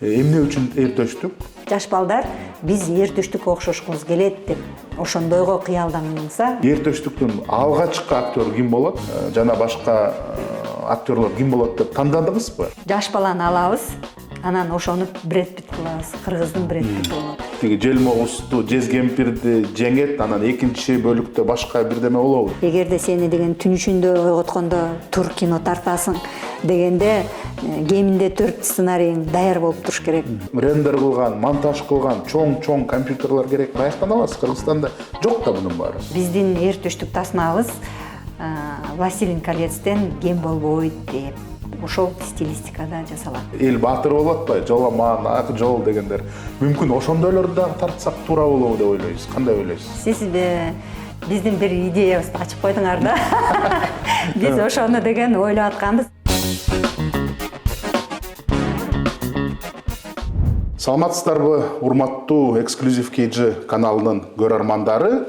Эмне үчүн эртөштүк? Жаш балдар биз эртөштүккө окшошкубуз келет деп ошондойго кыялданса. Эртөштүктүн алгачкы актер ким болот? Жана башка актерлор ким болот деп тандадыңызбы? Жаш баланы алабыз, анан ошону Брэд Питт кылабыз, кыргыздын Брэд Питти болот. Тиги Желмогусту, Жез кемпирди жеңет, анан экинчи бөлүктө башка бирдеме болобу? Эгерде сени деген түн ичинде ойготкондо тур кино тартасың дегенде кеминде 4 сценарийиң даяр болуп туруш керек. Рендер кылган, монтаж кылган чоң компьютерлер керек. Каяктан аласыз? Кыргызстанда жок да мунун баары. Биздин эртөштүк тасмабыз Властелин колецтен кем болбойт деп ошол стилистикада жасалат. Эл баатыр болуп атпайбы? Жоламан, ак жол дегендер. Мүмкүн ошондойлорду дагы тартсак туура болобу деп ойлойсуз. Кандай ойлойсуз? Сиз биздин бир идеябызды ачып койдуңар да. Биз ошону деген ойлоп атканбыз. Саламатсыздарбы, урматтуу Эксклюзив KG каналынын көрөрмандары.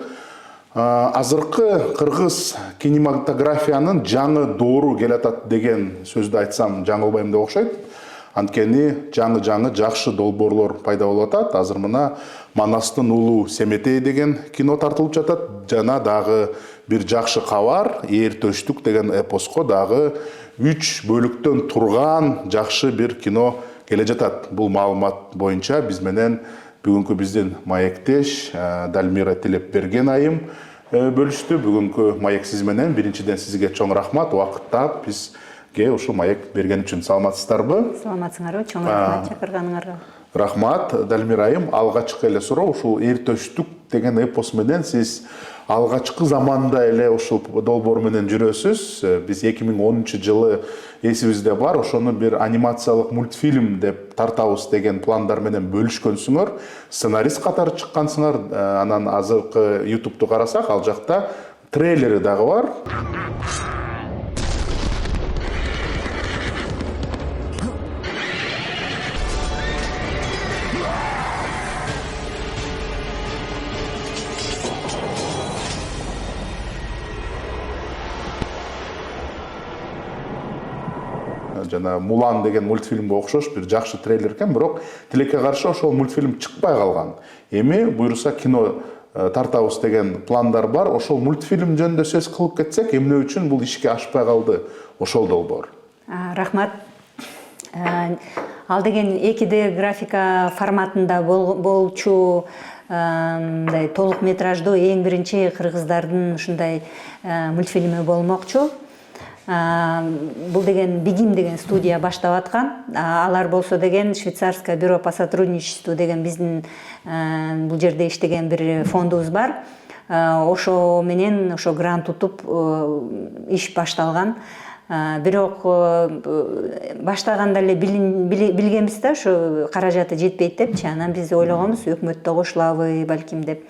Азыркы кыргыз кинематографиянын жаңы доору келатат деген сөздү айтсам жаңылбайм деп окшойт. Анткени жаңы жакшы долбоорлор пайда болуп атат. Азыр мына Манастын уулу Семетей деген кино тартылып жатат. Жана дагы бир жакшы кабар, Эртөштүк деген эпоско дагы 3 бөлүктөн турган жакшы бир кино келе жатат. Бул маалымат боюнча биз менен бүгүнкү биздин маектеш Дальмира Телепберген айым бөлүштү. Бүгүнкү маек сиз менен. Биринчиден сизге чоң рахмат, убакыт таап бизге ушул маек берген үчүн. Саламатсыздарбы? Саламатсыңарбы? Чоң рахмат чакырганыңарга. Рахмат, Дальмира айым. Алгачкы эле суроо, ушул Эртөштүк деген эпос менен сиз алгачкы заманда эле ушул долбоор менен жүрөсүз. Биз 2010 жылы эсибизде бар, ошону бир анимациялык мультфильм деп тартабыз деген пландар менен бөлүшкөнсүңөр. Сценарист катары чыккансыңар. Анан азыркы YouTube'ду карасак, ал жакта трейлери дагы бар. Жана Мулан деген мультфильмге окшош бир жакшы трейлер экен, бирок тилекке каршы ошол мультфильм чыкпай калган. Эми буюрса кино тартабыз деген пландар бар. Ошол мультфильм жөнүндө сөз кылып кетсек, эмне үчүн бул ишке ашпай калды ошол долбоор? Рахмат. Ал деген 2D графика форматында болчу мындай толук метраждуу эң биринчи кыргыздардын ушундай мультфильми болмокчу. Бул деген Бигим деген студия баштап аткан. Алар болсо деген швейцарское бюро по сотрудничеству деген биздин бул жерде иштеген бир фондубуз бар. Ошо менен ошо грант утуп иш башталган. Бирок баштаганда эле билгенбиз да, ошо каражаты жетпейт депчи. Анан биз ойлогонбуз, өкмөттө кошулабы балким деп.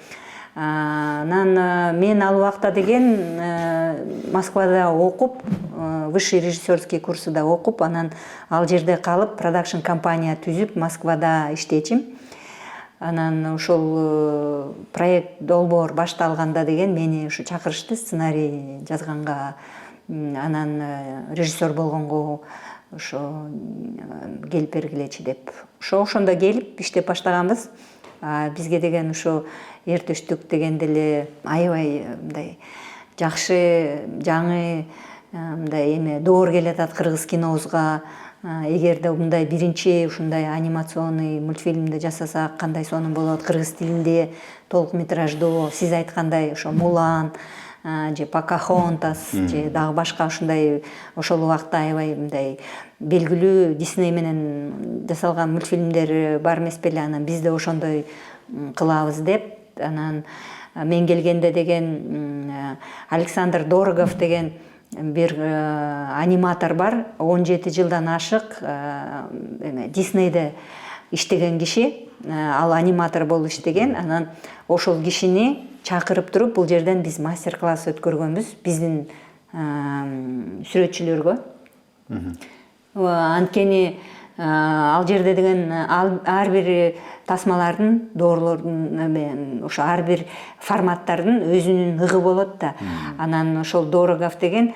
Анан мен ал убакта деген Москвада окуп, высший режиссерский курсуда окуп, анан ал жерде калып, продакшн компания түзүп, Москвада иштечим. Анан ошол проект долбоор башталганда деген мени ушу чакырышты сценарий жазганга, анан режиссер болгонго ошо келип бергилечи деп. Ошондо келип иштеп баштаганбыз. Бизге деген ушу Эртөштүк дегенде эле аябай мындай жакшы жаңы мындай эме доор келатат кыргыз кинобузга. Эгерде мындай биринчи ушундай анимационный мультфильмди жасасак кандай сонун болот, кыргыз тилинде толук метраждуу, сиз айткандай ошо Мулан же Покахонтас же дагы башка ушундай ошол убакта аябай мындай белгилүү Дисней менен жасалган мультфильмдер бар эмес беле. Анан биз да ошондой кылабыз деп. Анан мен келгенде деген Александр Дорогов деген бир аниматор бар. 17 жылдан ашык Диснейде иштеген киши. Ал аниматор болуп иштеген. Анан ошол кишини чакырып туруп бул жерден биз мастер-класс өткөргөнбүз биздин сүрөтчүлөргө. Анткени Ал жерде деген ар бир тасмалардын, доорлордун, ошо ар бир форматтардын өзүнүн ыгы болот да. Анан ошол дорогов деген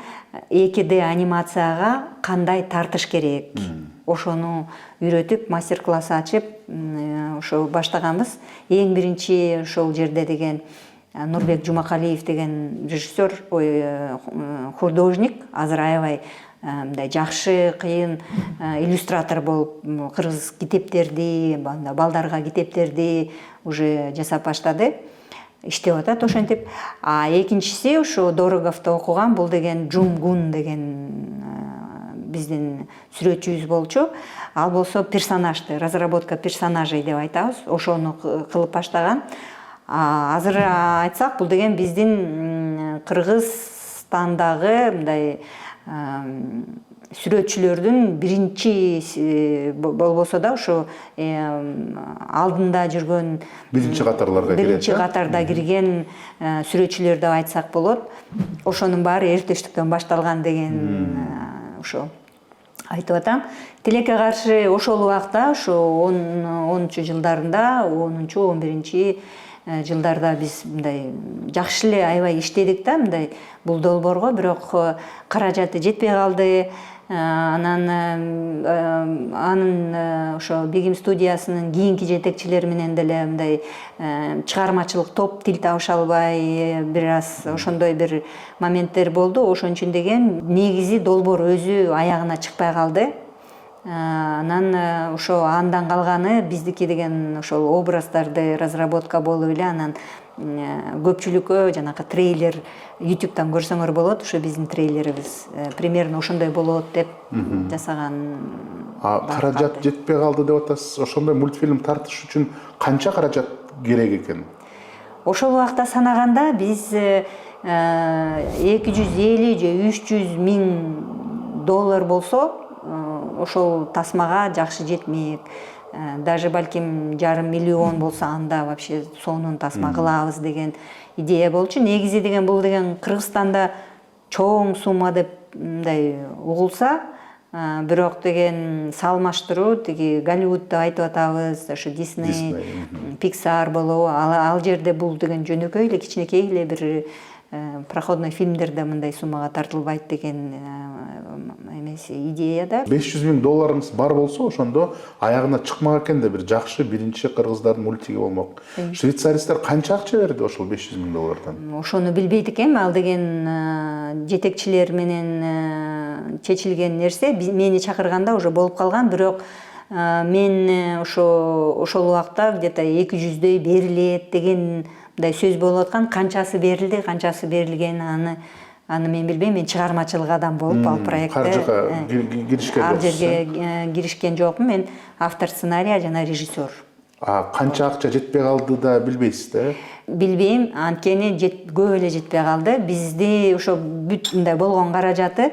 2D анимацияга кандай тартыш керек. Ошону үйрөтүп, мастер-класс ачып, ошо баштаганбыз. Эң биринчи ошол жерде деген Нурбек Жумакалиев деген режиссер, художник, азыр аябай мындай жакшы, кыйын иллюстратор болуп кыргыз китептерди, балдарга китептерди уже жасап баштады. Иштеп атат ошентип. А экинчиси ошо Дороговду окуган, бул деген Жумгун деген биздин сүрөтчүбүз болчу. Ал болсо персонажды, разработка персонажей деп айтабыз, ошону кылып баштаган. Азыр айтсак, бул деген биздин Кыргызстандагы мындай сүрөтчүлөрдүн биринчи болбосо да ошо алдында жүргөн биринчи катарларга кирет. Биринчи катарда кирген сүрөтчүлөр деп айтсак болот. Ошонун баары эртештиктен башталган деген ошо айтып атам. Тилекке каршы ошол убакта, ошо 10-чу жылдарында, 10-чу, 11-чи жылдарда биз мындай жакшы эле аябай иштедик да, мындай бул долбоорго, бирок каражаты жетпей калды. Анан ошо Бегим студиясынын кийинки жетекчилери менен деле мындай чыгармачылык топ тил табыша албай, бир аз ошондой бир моменттер болду. Ошон үчүн деген негизи долбоор өзү аягына чыкпай калды. Анан ошо андан калганы биздики деген ошол образдарды разработка болуп эле, анан көпчүлүккө жанагы трейлер YouTube'дан көрсөңөр болот, ошо биздин трейлерибиз примерно ошондой болот деп жасаган. Каражат жетпей калды деп атасыз. Ошондой мультфильм тартыш үчүн канча каражат керек экен? Ошол убакта санаганда биз 250 же 300 миң доллар болсо, ошол тасмага жакшы жетмек. Даже балким 500 000 болсо, анда вообще сонун тасма кылабыз деген идея болчу. Негизи деген бул деген Кыргызстанда чоң сумма деп мындай угулса, бирок деген салмаштыруу тиги Голливуд деп айтып атабыз, ошо Disney, Pixar болобу, ал жерде бул деген жөнөкөй эле, кичинекей эле бир проходной фильмдерде мындай суммага тартылбайт деген идеяда. 500 000 долларыңыз бар болсо, ошондо аягына чыкмак экен да бир жакшы биринчи кыргыздардын мультиги болмок. Швейцаристер канча акча берди ошол 500 000 доллардан? Ошону билбейт экенмин, ал деген жетекчилер менен чечилген нерсе. Мени чакырганда уже болуп калган, бирок мен ошол убакта где-то 200дөй берилет деген мындай сөз болуп аткан. Канчасы берилди, канчасы берилген, аны мен билбейм. Мен чыгармачылык адам болуп ал проектте каржыга киришкен жоксуз. Ал жерге киришкен жокмун. Мен автор сценария жана режиссер. Канча акча жетпей калды да билбейсиз да? Билбейм, анткени көп эле жетпей калды. Бизди ошо бүт мындай болгон каражаты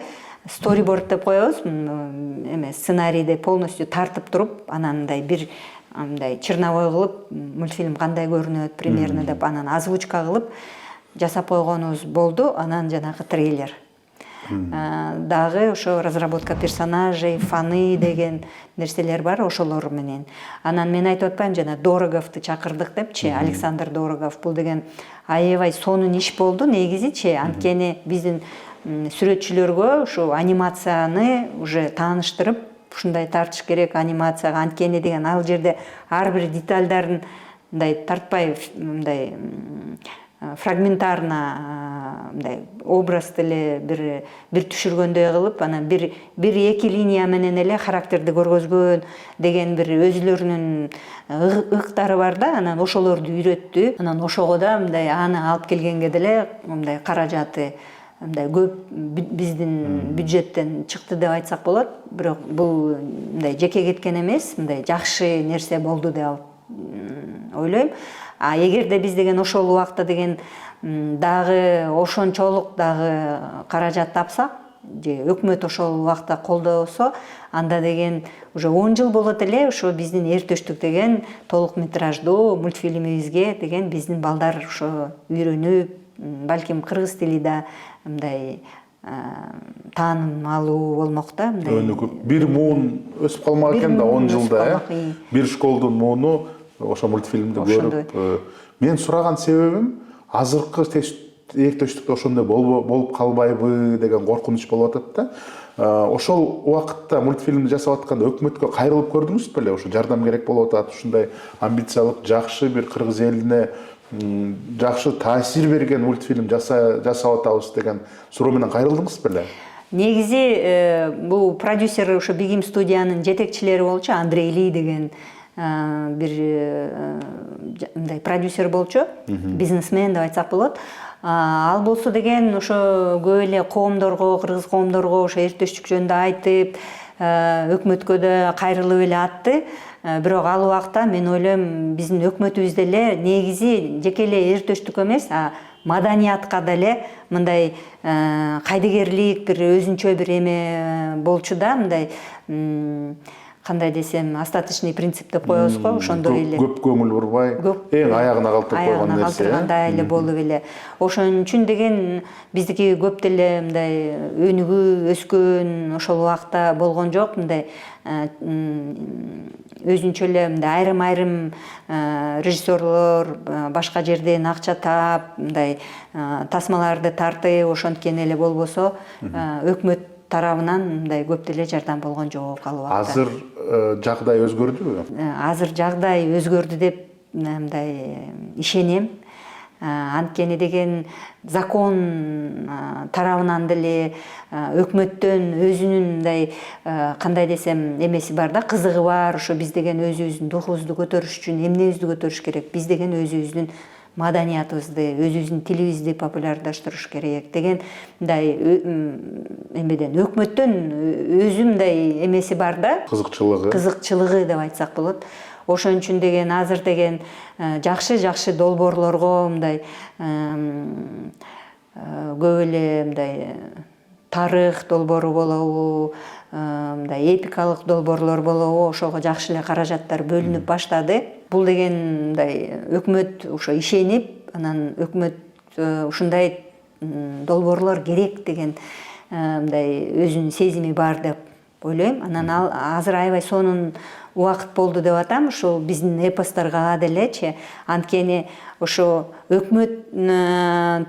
сториборд деп коебуз, сценарийди полностью тартып туруп, анан мындай бир мындай черновой кылып, мультфильм кандай көрүнөт примерно деп, анан озвучка кылып жасап койгонубуз болду. Анан жанагы трейлер. Дагы ошо разработка персонажей, фаны деген нерселер бар, ошолор менен. Анан мен айтып атпайм, жана Дороговду чакырдык депчи, Александр Дорогов. Бул деген аябай сонун иш болду негизичи, анткени биздин сүрөтчүлөргө ушу анимацияны уже тааныштырып, ушундай тартыш керек анимацияга, анткени деген ал жерде ар бир детальдарын мындай тартпай, мындай фрагментарно мындай образды эле бир түшүргөндөй кылып, анан бир эки линия менен эле характерди көргөзгөн деген бир өзүлөрүнүн ыктары бар да, анан ошолорду үйрөттү. Анан ошого да мындай аны алып келгенге деле мындай каражаты мындай көп биздин бюджеттен чыкты деп айтсак болот, бирок бул мындай жеке кеткен эмес, мындай жакшы нерсе болду деп ойлойм. Эгерде биз деген ошол убакта деген дагы ошончолук дагы каражат тапсак, же өкмөт ошол убакта колдосо, анда деген уже 10 жыл болот эле ошо биздин Эртөштүк деген толук метраждуу мультфильмибизге деген биздин балдар ошо үйрөнүп, балким кыргыз тили да мындай тааным алуу болмок да, мындай. Өнүгүп, бир муун өсүп калмак экен да 10 жылда, бир школдун мууну ошо мультфильмди көрүп. Мен сураган себебим азыркы эртештикте ошондой болуп калбайбы деген коркунуч болуп атат да. Ошол убакытта мультфильмди жасап атканда өкмөткө кайрылып көрдүңүз беле? Ошо жардам керек болуп атат, ушундай амбициялык, жакшы бир кыргыз элине жакшы таасир берген мультфильм жасап атабыз деген суроо менен кайрылдыңыз беле? Негизи бул продюсер ошо Бигим студиянын жетекчилери болчу, Андрей Ли деген бир мындай продюсер болчу, бизнесмен деп айтсак болот. Ал болсо деген ошо көп эле коомдорго, кыргыз коомдорго ошо эртөштүк жөнүндө айтып, өкмөткө да кайрылып эле атты. Бирок ал убакта мен ойлойм, биздин өкмөтүбүз деле негизи жеке эле эртөштүк эмес, маданиятка деле мындай кайдыгерлик, бир өзүнчө бир эме болчу да, мындай кандай десем, остаточный принцип деп коебуз го, ошондой эле. Көп көңүл бурбай, эң аягына калтырып койгон нерсе. Аягына калтыргандай эле болуп эле. Ошон үчүн деген биздики көп деле мындай өнүгүү өскөн ошол убакта болгон жок, мындай өзүнчө эле мындай айрым режиссерлор башка жерден акча таап, мындай тасмаларды тартып, ошонткен эле болбосо, өкмөт тарабынан мындай көп деле жардам болгон жок ал убакта. Азыр жагдай өзгөрдүбү? Азыр жагдай өзгөрдү деп мындай ишенем. Анткени деген закон тарабынан деле өкмөттөн өзүнүн мындай кандай десем эмеси бар да, кызыгы бар. Ошо биз деген өзүбүздүн духубузду көтөрүш үчүн эмнебизди көтөрүш керек? Биз деген өзүбүздүн маданиятыбызды, өзүбүздүн тилибизди популярдаштырыш керек деген мындай эмеден өкмөттөн өзү мындай эмеси бар да, кызыкчылыгы деп айтсак болот. Ошон үчүн деген азыр деген жакшы долбоорлорго мындай көп эле мындай тарых долбоору болобу, мындай эпикалык долбоорлор болобу, ошого жакшы эле каражаттар бөлүнүп баштады. Бул деген мындай өкмөт ошо ишенип, анан өкмөт ушундай долбоорлор керек деген мындай өзүнүн сезими бар деп ойлойм. Анан азыр аябай сонун убакыт болду деп атам, ошол биздин эпосторго делечи. Анткени ошо өкмөт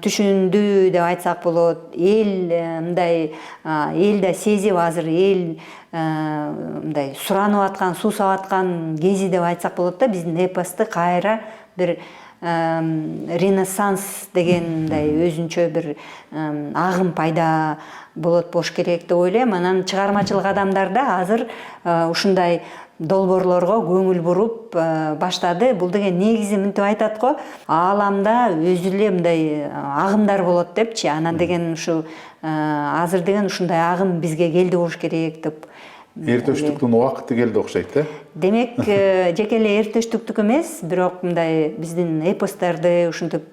түшүндү деп айтсак болот. Эл мындай эл да сезип, азыр эл мындай суранып аткан, суусап аткан кези деп айтсак болот да, биздин эпосты кайра бир ренессанс деген мындай өзүнчө бир агым пайда болот болуш керек деп ойлойм. Анан чыгармачылык адамдар да азыр ушундай долбоорлорго көңүл буруп баштады. Бул деген негизи мынтип айтат го, ааламда өзү эле мындай агымдар болот депчи. Анан деген ушу азыр деген ушундай агым бизге келди болуш керек деп. Эртөштүктүн убакыты келди окшойт, Демек, жеке эле эртөштүктүк эмес, бирок мындай биздин эпосторду ушинтип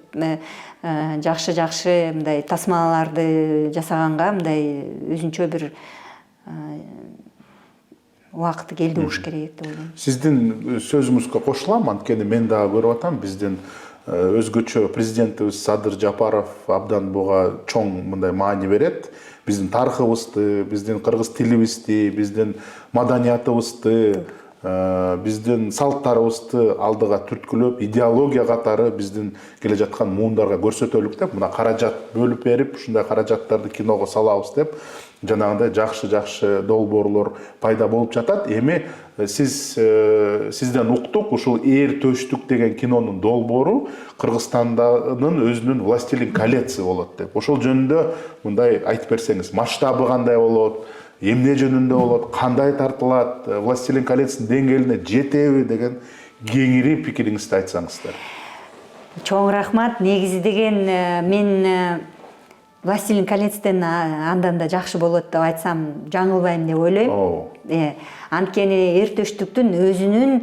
жакшы мындай тасмаларды жасаганга мындай өзүнчө бир убакыты келди болуш керек деп ойлойм. Сиздин сөзүңүзгө кошулам, анткени мен дагы көрүп атам, биздин өзгөчө президентибиз Садыр Жапаров абдан буга чоң мындай маани берет. Биздин тарыхыбызды, биздин кыргыз тилибизди, биздин маданиятыбызды, биздин салттарыбызды алдыга түрткүлөп, идеология катары биздин келе жаткан муундарга көрсөтөлүк деп, мына каражат бөлүп берип, ушундай каражаттарды киного салабыз деп, жанагындай жакшы долбоорлор пайда болуп жатат. Эми сизден уктук, ушул Эр төштүк деген кинонун долбоору Кыргызстандын өзүнүн Властелин колец болот деп. Ошол жөнүндө мындай айтып берсеңиз, масштабы кандай болот, эмне жөнүндө болот, кандай тартылат, Властелин колецтин деңгээлине жетеби деген кеңири пикириңизди айтсаңыздар. Чоң рахмат. Негизи деген мен Властелин колецтен андан да жакшы болот деп айтсам жаңылбайм деп ойлойм. Анткени эртөштүктүн өзүнүн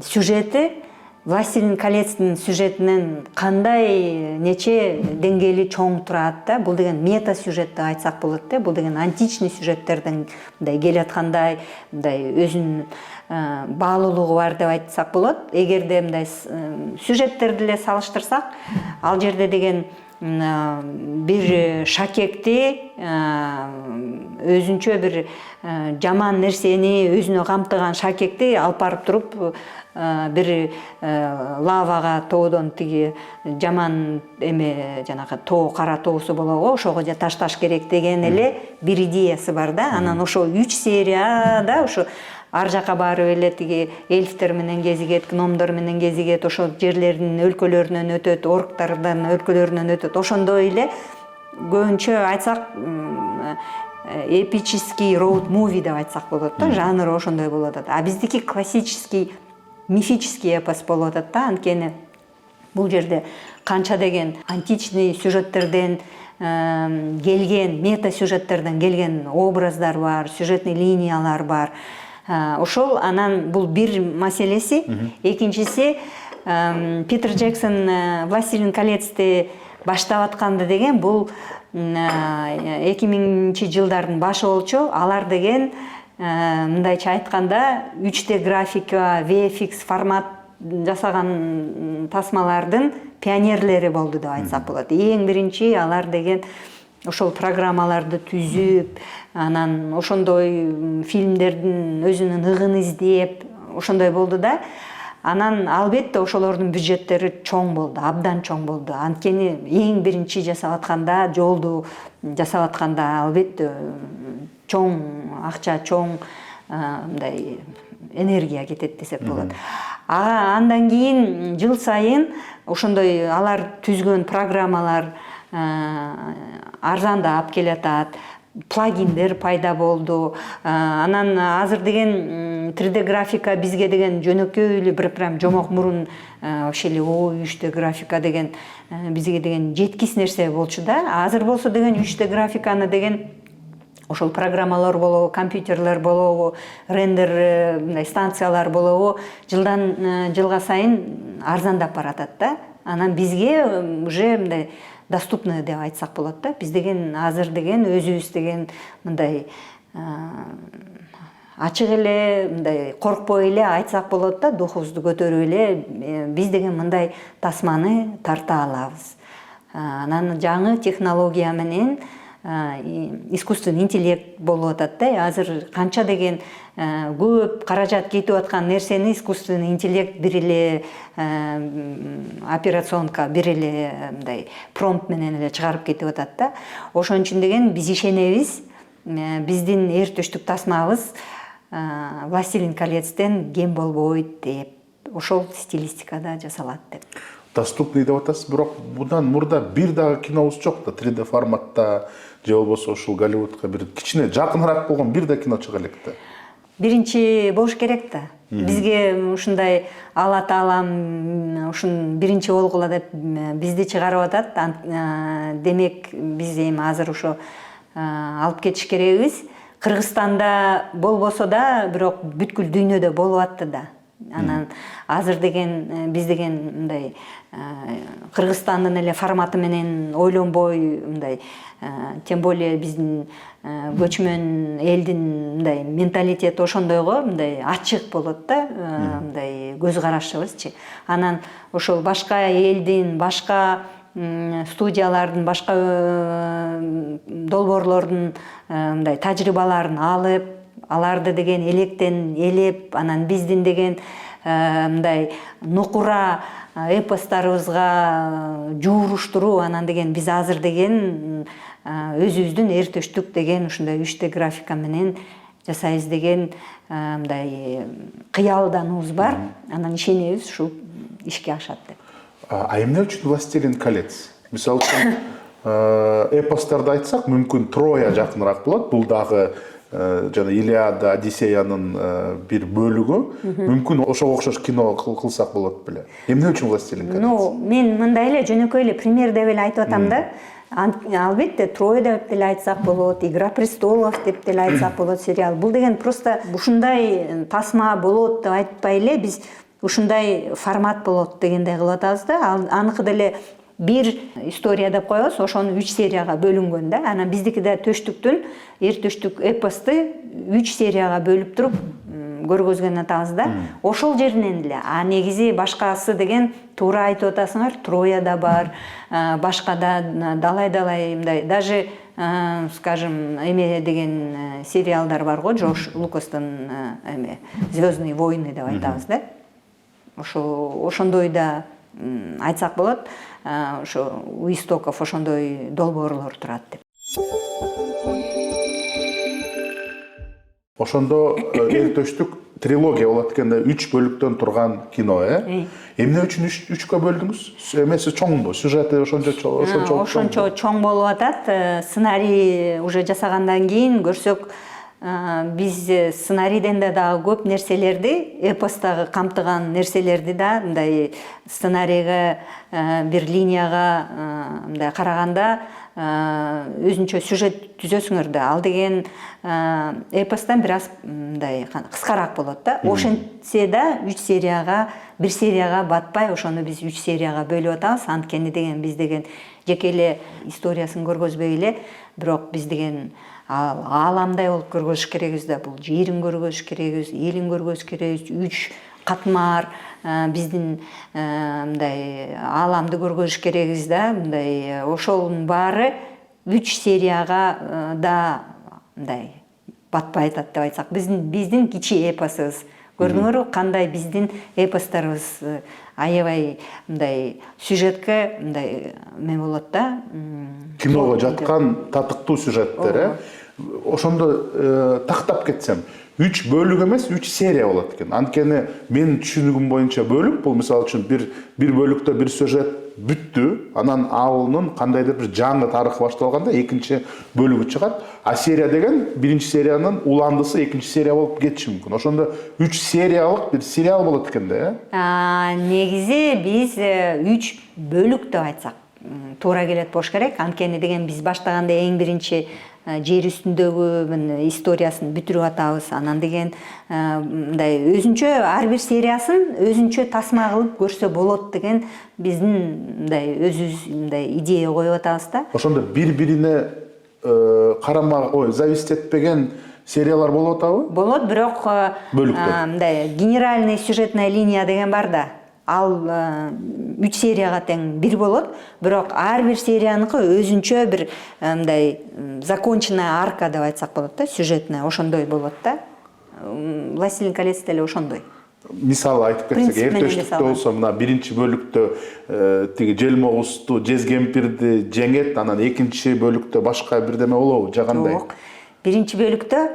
сюжети Властелин колецтин сюжетинен кандай нече деңгээли чоң турат да. Бул деген мета сюжет деп айтсак болот да. Бул деген античный сюжеттерден мындай келаткандай, мындай өзүнүн баалуулугу бар деп айтсак болот. Эгерде мындай сюжеттерди эле салыштырсак, ал жерде деген бир шакекти өзүнчө бир жаман нерсени өзүнө камтыган шакекти алып барып туруп бир лавага тоодон тиги жаман эме жанагы тоо кара тоосу болобу ошого ташташ керек деген эле бир идеясы бар да. Анан ошо 3 серияда ошо ар жака барып эле тиги эльфтер менен кезигет, гномдор менен кезигет, ошол жерлердин өлкөлөрүнөн өтөт, орктардын өлкөлөрүнөн өтөт. Ошондой эле көбүнчө айтсак эпический роуд муви деп айтсак болот да, жанры ошондой болуп атат. А биздики классический мифический эпос болуп атат да, анткени бул жерде канча деген античный сюжеттерден келген, мета сюжеттерден келген образдар бар, сюжетный линиялар бар. Ошол анан бул бир маселеси. Экинчиси, Питер Джексон «Властелин колец'ти баштап атканды деген бул 2000-жылдардын башы болчу. Алар деген мындайча айтканда 3D графика, VFX формат жасаган тасмалардын пионерлери болду деп айтсак болот. Эң биринчи алар деген ошол программаларды түзүп, анан ошондой фильмдердин өзүнүн ыгын издеп, ошондой болду да. Анан албетте ошолордун бюджеттери чоң болду, абдан чоң болду. Анткени эң биринчи жасап атканда, жолду жасап атканда албетте чоң акча, чоң мындай энергия кетет десек болот. Андан кийин жыл сайын ошондой алар түзгөн программалар арзандап келатат, плагиндер пайда болду. Анан азыр деген 3D графика бизге деген жөнөкөй эле бир прям жомок мурун вообще эле 3D графика деген бизге деген жеткис нерсе болчу да. Азыр болсо деген 3D графиканы деген ошол программалар болобу, компьютерлер болобу, рендер мындай станциялар болобу, жылдан жылга сайын арзандап баратат да. Анан бизге уже мындай доступны деп айтсак болот да. Биз деген азыр деген өзүбүз деген мындай ачык эле, мындай коркпой эле айтсак болот да, духубузду көтөрүп эле биз деген мындай тасманы тарта алабыз. Анан жаңы технология менен искусственный интеллект болуп атат да. Азыр канча деген көп каражат кетип аткан нерсени искусственный интеллект бир эле операционка, бир эле мындай промпт менен эле чыгарып кетип атат да. Ошон үчүн деген биз ишенебиз, биздин эртөштүк тасмабыз «Властелин колец'тен кем болбойт» деп, ошол стилистикада жасалат деп. Доступный деп атасыз, бирок будан мурда бир дагы кинобуз жок да, 3D форматта же болбосо ушул Голливудка бир кичине жакыныраак болгон бир да кино чыга элек да. Биринчи болуш керек да. Бизге ушундай Алла Таалам ушун биринчи болгула деп бизди чыгарып атат. Демек биз эми азыр ошо алып кетиш керекбиз. Кыргызстанда болбосо да, бирок бүткүл дүйнөдө болуп атты да. Анан азыр деген биз деген мындай Кыргызстандын эле форматы менен ойлонбой, мындай тем более биздин көчмөн элдин мындай менталитети ошондой го, мындай ачык болот да, мындай көз карашыбызчы. Анан ошол башка элдин, башка студиялардын, башка долбоорлордун мындай тажрыйбаларын алып, аларды деген электен элеп, анан биздин деген мындай нукура эпостарыбызга жууруштуруу, анан деген биз азыр деген өзүбүздүн эртөштүк деген ушундай 3D графика менен жасайбыз деген мындай кыялдануубуз бар. Анан ишенебиз ушул ишке ашат деп. Эмне үчүн «Властелин колец»? Мисалы үчүн эпостарды айтсак, мүмкүн Троя жакыныраак болот. Бул дагы жана Илиада, Одиссеянын бир бөлүгү. Мүмкүн ошого окшош кино кылсак болот беле. Эмне үчүн «Властелин колец»? Мен мындай эле жөнөкөй эле пример деп эле айтып атам да. Албетте Троя деп деле айтсак болот, Игра престолов деп деле айтсак болот сериал. Бул деген просто ушундай тасма болот деп айтпай эле биз ушундай формат болот дегендей кылып атабыз да. Аныкы деле бир история деп коебуз, ошону 3 серияга бөлүнгөн да. Анан биздики да төштүктүн эртөштүк эпосты 3 серияга бөлүп туруп көргөзгөн атабыз да. Ошол жеринен эле. А негизи башкасы деген туура айтып атасыңар, Трояда бар, башка да далай мындай даже скажем, эме деген сериалдар бар го, Джордж Лукастын эме Звездные войны деп айтабыз да. Ошондой да айтсак болот, ошо у истоков ошондой долбоорлор турат деп. Ошондо эл төштүк трилогия болот экенде, 3 бөлүктөн турган кино, эмне үчүн 3кө бөлдүңүз? Эмеси чоңбу? Сюжети ошончо чоң болуп атат. Сценарий уже жасагандан кийин көрсөк, биз сценарийден да дагы көп нерселерди, эпостагы камтыган нерселерди да мындай сценарийге бир линияга мындай караганда өзүнчө сюжет түзөсүңөр да. Ал деген эпостон бир аз мындай кыскараак болот да. Ошентсе да 3 серияга, бир серияга батпай, ошону биз 3 серияга бөлүп атабыз. Анткени деген биз деген жеке эле историясын көргөзбөй эле, бирок биз деген ааламдай болуп көргөзүш керекбиз да. Бул жерин көргөзүш керекбиз, элин көргөзүш керекбиз, 3 катмар биздин мындай ааламды көргөзүш керекбиз да. Мындай ошонун баары 3 серияга да мындай батпай атат деп айтсак. Биздин кичи эпосубуз. Көрдүңөрбү кандай биздин эпостарыбыз аябай мындай сюжетке мындай эме болот да. Киного жаткан татыктуу сюжеттер, ошондо тактап кетсем, 3 бөлүк эмес, 3 серия болот экен. Анткени менин түшүнүгүм боюнча бөлүк бул мисалы үчүн бир бөлүктө бир сюжет бүттү, анан алынын кандайдыр бир жаңы тарыхы башталганда экинчи бөлүгү чыгат. А серия деген биринчи сериянын уландысы экинчи серия болуп кетиши мүмкүн. Ошондо 3 сериялык бир сериал болот экен да. Негизи биз 3 бөлүк деп айтсак туура келет болуш керек. Анткени деген биз баштаганда эң биринчи жер үстүндөгү историясын бүтүрүп атабыз. Анан деген мындай өзүнчө ар бир сериясын өзүнчө тасма кылып көрсө болот деген биздин мындай өзүбүз мындай идея коюп атабыз да. Ошондо бири-бирине зависит этпеген сериялар болуп атабы? Болот, бирок мындай генеральный сюжетная линия деген бар да. Ал 3 серияга тең бир болот, бирок ар бир серияныкы өзүнчө бир мындай законченная арка деп айтсак болот да, сюжетная, ошондой болот да. Властелин колец деле ошондой. Мисалы айтып кетсек, эртештикте болсо мына биринчи бөлүктө тиги желмогусту, жез кемпирди жеңет, анан экинчи бөлүктө башка бирдеме болобу, жагандай? Жок. Биринчи бөлүктө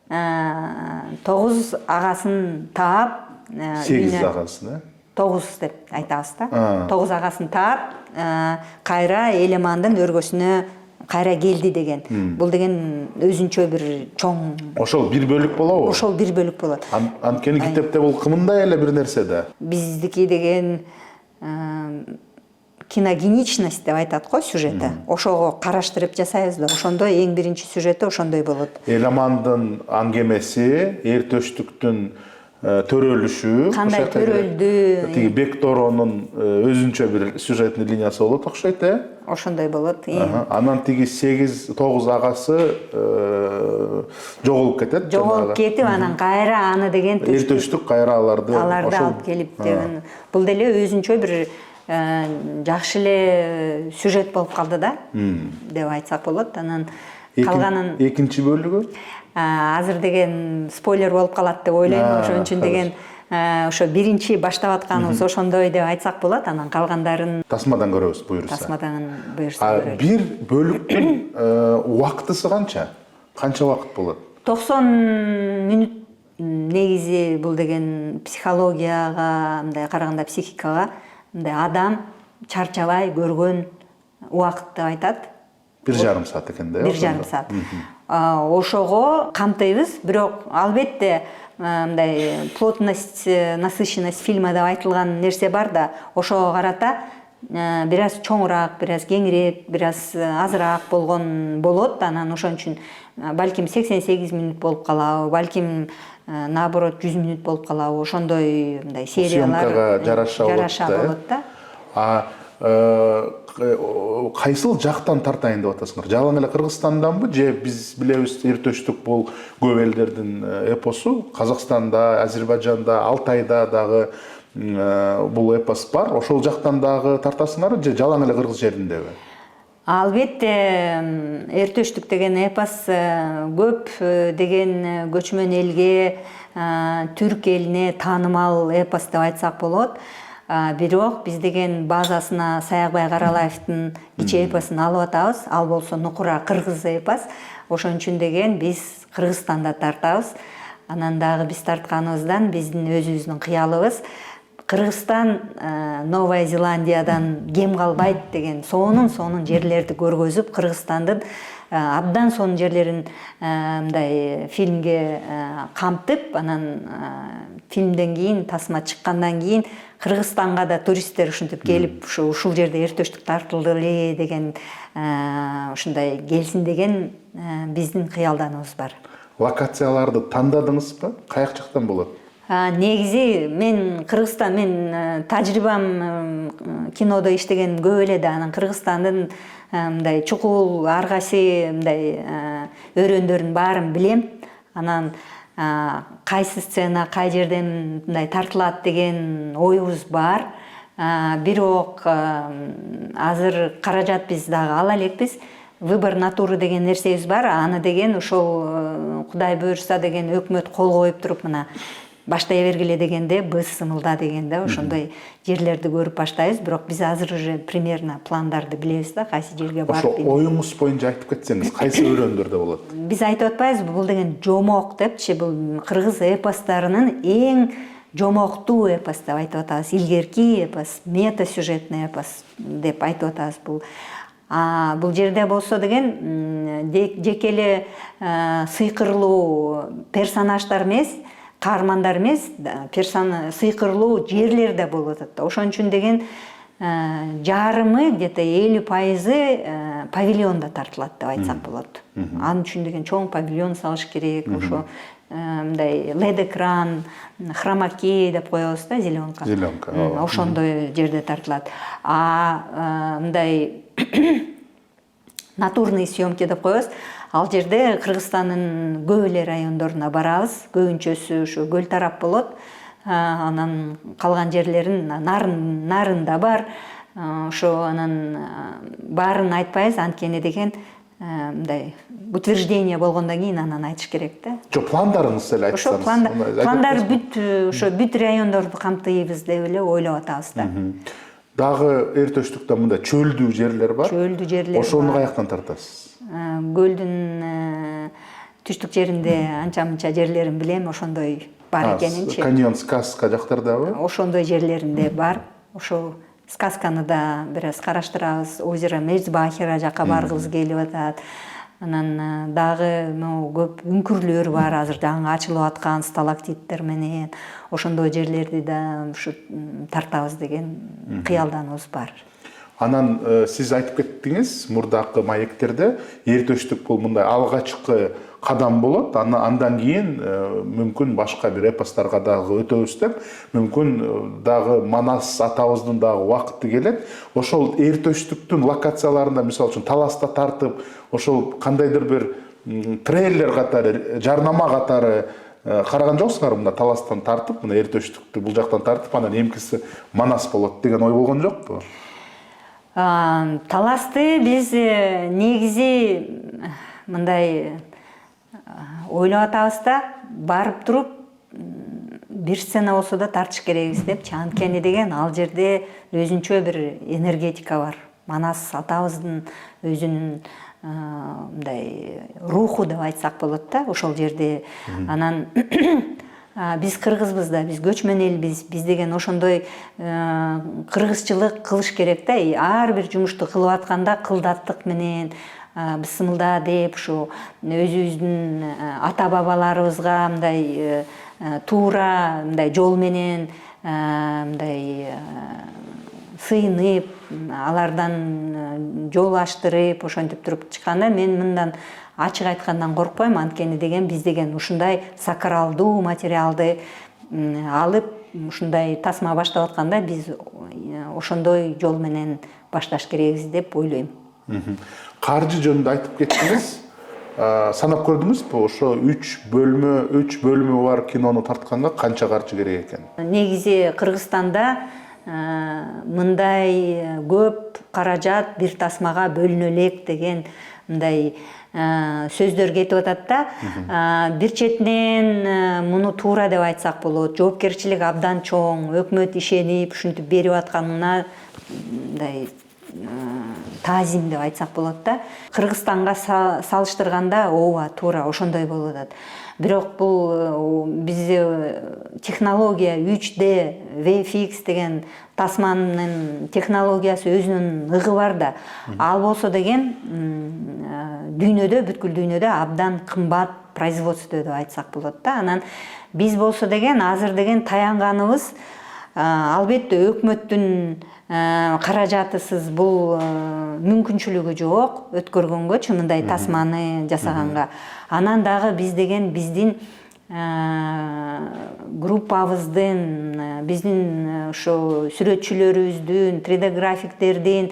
9 агасын таап, 8 агасын, 9 деп айтабыз да. 9 агасын таап, кайра Элемандын өргөсүнө кайра келди деген. Бул деген өзүнчө бир чоң. Ошол бир бөлүк болобу? Ошол бир бөлүк болот. Анткени китепте бул кымындай эле бир нерсе да. Биздики деген киногеничность деп айтат го сюжети. Ошого караштырып жасайбыз да. Ошондо эң биринчи сюжети ошондой болот. Элемандын аңгемеси, эр төштүктүн төрөлүшү, кандай төрөлдү, тиги Бекторонун өзүнчө бир сюжетный линиясы болот окшойт, ошондой болот. Анан тиги 8-9 агасы жоголуп кетет. Жоголуп кетип, анан кайра аны деген эр төштүк кайра аларды алып келип деген. Бул деле өзүнчө бир жакшы эле сюжет болуп калды да, деп айтсак болот. Анан калганын экинчи бөлүгү азыр деген спойлер болуп калат деп ойлойм. Ошон үчүн деген ошо биринчи баштап атканыбыз ошондой деп айтсак болот. Анан калгандарын тасмадан көрөбүз, буюрса. Тасмадан буюрса көрөбүз. Бир бөлүктүн убактысы канча убакыт болот? 90 мүнөт. Негизи бул деген психологияга, мындай караганда психикага, мындай адам чарчабай көргөн убакыт деп айтат. 1,5 саат экен да? 1,5 саат. Ошого камтыйбыз, бирок албетте мындай плотность, насыщенность фильма деп айтылган нерсе бар да, ошого карата бир аз чоңураак, бир аз кеңирээк, бир аз азыраак болгон болот. Анан ошон үчүн балким 88 мүнөт болуп калабы, балким наоборот 100 мүнөт болуп калабы. Ошондой мындай сериялар жараша болот да. кайсыл жактан тартайын деп атасыңар? Жалаң эле Кыргызстанданбы же биз билебиз Эртөштүк бул көп элдердин эпосу, Казакстанда, Азербайжанда, Алтайда дагы бул эпос бар. Ошол жактан дагы тартасыңарбы же жалаң эле кыргыз жериндеби? Албетте, Эртөштүк деген эпос көп деген көчмөн элге, түрк элине таанымал эпос деп айтсак болот. Бирок биз деген базасына Саякбай Каралаевдин ичи эпосун алып атабыз. Ал болсо нукура кыргыз эпос. Ошон үчүн деген биз Кыргызстанда тартабыз. Анан дагы биз тартканыбыздан биздин өзүбүздүн кыялыбыз Кыргызстан Новая Зеландиядан кем калбайт деген сонун жерлерди көргөзүп, Кыргызстандын абдан сонун жерлерин мындай фильмге камтып, анан фильмден кийин, тасма чыккандан кийин Кыргызстанга да туристтер ушинтип келип, ушул жерде Эртөштүк тартылды эле деген ушундай келсин деген биздин кыялданыбыз бар. Локацияларды тандадыңызбы? Каяк жактан болот? Негизи мен Кыргызстан, мен тажрыйбам кинодо иштеген көп эле да, анан Кыргызстандын мындай чукул ар кайсы мындай өрөөндөрүн баарын билем. Анан кайсы сцена кай жерден мындай тартылат деген оюбуз бар. Бирок азыр каражат биз дагы ала элекпиз. Выбор натуры деген нерсебиз бар. Аны деген ошол Кудай буйрса деген өкмөт кол коюп туруп, мына баштай бергиле дегенде БСМЛда дегенде ошондой жерлерди көрүп баштайбыз. Бирок биз азыр уже примерно пландарды билебиз да, кайсы жерге барып. Ошо оюңуз боюнча айтып кетсеңиз, кайсы өрөөндөрдө болот? Биз айтып атпайбызбы, бул деген жомок депчи, бул кыргыз эпостарынын эң жомоктуу эпос деп айтып атабыз. Илгерки эпос, мета сюжетный эпос деп айтып атабыз. Бул жерде болсо деген жеке эле сыйкырлуу персонаждар эмес, каармандар эмес, сыйкырлуу жерлер да болуп атат. Ошон үчүн деген жарымы, где-то 50% павильонда тартылат деп айтсак болот. Анын үчүн деген чоң павильон салыш керек. Ошо мындай LED экран, хромаки деп коебуз да, зеленка. Зеленка. Ошондой жерде тартылат. Мындай натурный съемки деп коебуз. Ал жерде Кыргызстандын көп эле райондоруна барабыз. Көбүнчөсү ошо көл тарап болот. Анан калган жерлерин нарында бар. Ошо анан баарын айтпайбыз, анткени деген мындай утверждение болгондон кийин анан айтыш керек да. Жок, пландарыңыз эле айтсаңыз. Ошо пландар бүт райондорду камтыйбыз деп эле ойлоп атабыз да. Дагы Эртөштүктө мындай чөлдүү жерлер бар. Чөлдүү жерлер бар. Ошону каяктан тартасыз? Көлдүн түштүк жеринде анча-мынча жерлерин билем, ошондой бар экенинчи. Каньон, сказка жактардабы? Ошондой жерлеринде бар. Ошо сказканы да бир аз караштырабыз. Озеро Мезбахира жака баргыбыз келип атат. Анан дагы көп үңкүрлөр бар, азыр жаңы ачылып аткан сталактиттер менен. Ошондой жерлерди да ушу тартабыз деген кыялданыбыз бар. Анан сиз айтып кеттиңиз, мурдакы маектерде Эртөштүк бул мындай алгачкы кадам болот. Андан кийин мүмкүн башка бир эпостарга дагы өтөбүз деп, мүмкүн дагы Манас атабыздын дагы убакыты келет. Ошол Эртөштүктүн локацияларында, мисалы үчүн Таласта тартып, ошол кандайдыр бир трейлер катары, жарнама катары караган жоксуңарбы? Мына Таластан тартып, мына Эртөштүктү бул жактан тартып, анан эмкиси Манас болот деген ой болгон жокпу? Таласты биз негизи мындай ойлоп атабыз да, барып туруп бир сцена болсо да тартыш керекпиз депчи. Анткени деген ал жерде өзүнчө бир энергетика бар. Манас атабыздын өзүнүн мындай руху деп айтсак болот да, ошол жерде. Анан биз кыргызбыз да, биз көчмөн элбиз. Биз деген ошондой кыргызчылык кылыш керек да. Ар бир жумушту кылып атканда кылдаттык менен, бысмылда деп, ушу өзүбүздүн ата бабаларыбызга мындай туура мындай жол менен мындай сыйынып, алардан жол аштырып, ошентип туруп чыкканда мен мындан ачык айткандан коркпойм. Анткени деген биз деген ушундай сакралдуу материалды алып ушундай тасма баштап атканда биз ошондой жол менен башташ керекбиз деп ойлойм. Каржы жөнүндө айтып кеттиңиз. Санап көрдүңүзбү? Ошо 3 бөлүмү бар кинону тартканга канча каржы керек экен? Негизи Кыргызстанда мындай көп каражат бир тасмага бөлүнө элек деген мындай сөздөр кетип атат да. Бир четинен муну туура деп айтсак болот. Жоопкерчилик абдан чоң, өкмөт ишенип ушинтип берип атканына мындай таазим деп айтсак болот да. Кыргызстанга салыштырганда ооба туура ошондой болуп атат. Бирок бул бизде технология 3D, VFX деген тасманын технологиясы өзүнүн ыгы бар да. Ал болсо деген дүйнөдө, бүткүл дүйнөдө абдан кымбат производство деп айтсак болот да. Анан биз болсо деген азыр деген таянганыбыз албетте өкмөттүн каражатысыз бул мүмкүнчүлүгү жок өткөргөнгөчү мындай тасманы жасаганга. Анан дагы биз деген биздин группабыздын, биздин ошо сүрөтчүлөрүбүздүн, 3D графиктердин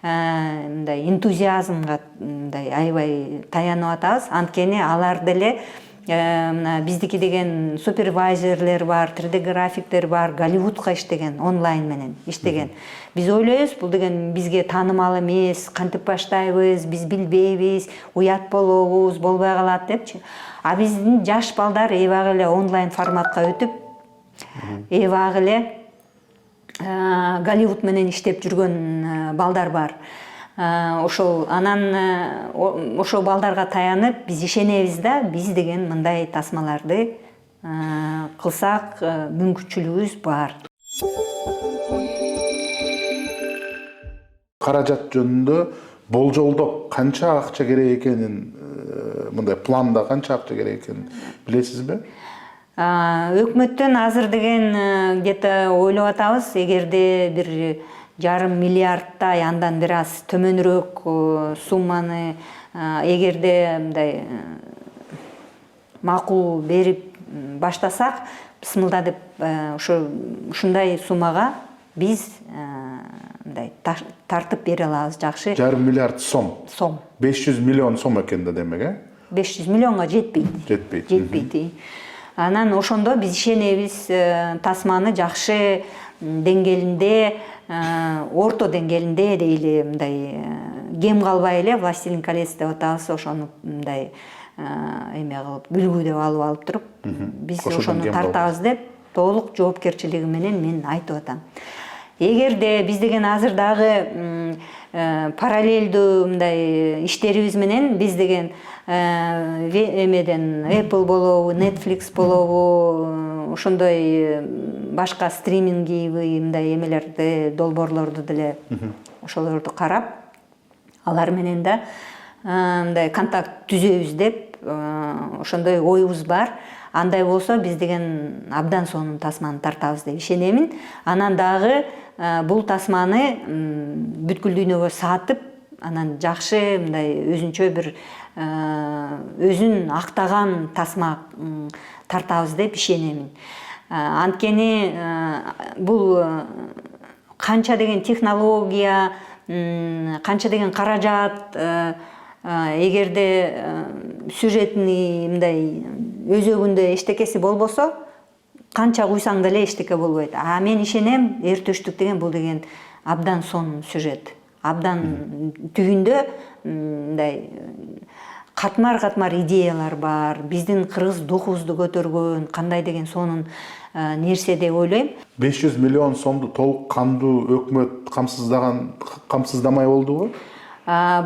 мындай энтузиазмга мындай аябай таянып атабыз. Анткени алар деле биздики деген супервайзерлер бар, 3D графиктер бар, Голливудка иштеген, онлайн менен иштеген. Биз ойлойбуз, бул деген бизге таанымал эмес, кантип баштайбыз, биз билбейбиз, уят болобуз, болбой калат депчи. А биздин жаш балдар эбак эле онлайн форматка өтүп, эбак эле Голливуд менен иштеп жүргөн балдар бар. Ошол анан ошол балдарга таянып биз ишенебиз да, биз деген мындай тасмаларды кылсак мүмкүнчүлүгүбүз бар. Каражат жөнүндө болжолдоп канча акча керек экенин, мындай планда канча акча керек экенин билесизби? Өкмөттөн азыр деген где-то ойлоп атабыз, эгерде бир 1,5 миллиардтай андан бир аз төмөнүрөөк сумманы эгерде мындай макул берип баштасак, бисмилла деп ушундай суммага биз мындай тартып бере алабыз жакшы. 1,5 миллиард сом. 500 миллион сом экен да демек, 500 миллионго жетпейт. Жетпейт. Анан ошондо биз ишенебиз тасманы жакшы деңгээлинде, орто деңгээлинде дейли, мындай кем калбай эле Властелин колец деп атабыз, ошону мындай эме кылып, үлгү деп алып туруп, биз ошону тартабыз деп толук жоопкерчилиги менен мен айтып атам. Эгерде биз деген азыр дагы параллелдүү мындай иштерибиз менен биз деген эмеден Apple болобу, Netflix болобу, ошондой башка стриминговый мындай эмелерди, долбоорлорду деле ошолорду карап, алар менен да мындай контакт түзөбүз деп ошондой оюбуз бар. Андай болсо биз деген абдан сонун тасманы тартабыз деп ишенемин. Анан дагы бул тасманы бүткүл дүйнөгө сатып, анан жакшы мындай өзүнчө бир өзүн актаган тасма тартабыз деп ишенемин. Анткени бул канча деген технология, канча деген каражат, эгерде сюжетный мындай өзөгүндө эчтекеси болбосо, канча куйсаң деле эчтеке болбойт. А мен ишенем, Эр-төштүк деген бул деген абдан сонун сюжет. Абдан түбүндө мындай катмар идеялар бар. Биздин кыргыз духубузду көтөргөн кандай деген сонун нерсе деп ойлойм. 500 миллион сомду толук кандуу өкмөт камсыздамай болдубу?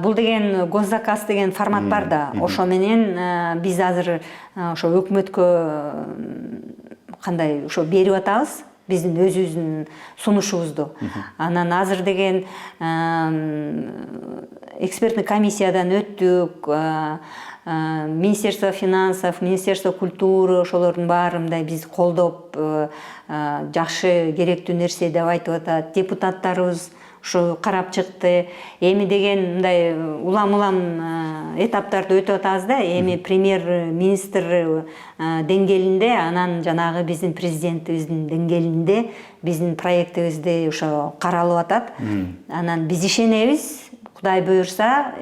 Бул деген госзаказ деген формат бар да. Ошо менен биз азыр ошо өкмөткө кандай ошо берип атабыз, биздин өзүбүздүн сунушубузду. Анан азыр деген экспертный комиссиядан өттүк, Министерство финансов, Министерство культуры, ошолордун баары мындай биз колдоп, жакшы керектүү нерсе деп айтып атат. Депутаттарыбыз ошо карап чыкты. Эми деген мындай улам этаптарды өтүп атабыз да. Эми премьер-министр деңгээлинде, анан жанагы биздин президентибиздин деңгээлинде биздин проектибизди ошо каралып атат. Анан биз ишенебиз. Кудай буюрса,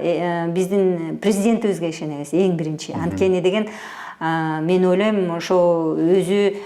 биздин президентибизге ишенебиз эң биринчи. Анткени деген мен ойлойм, ошо өзү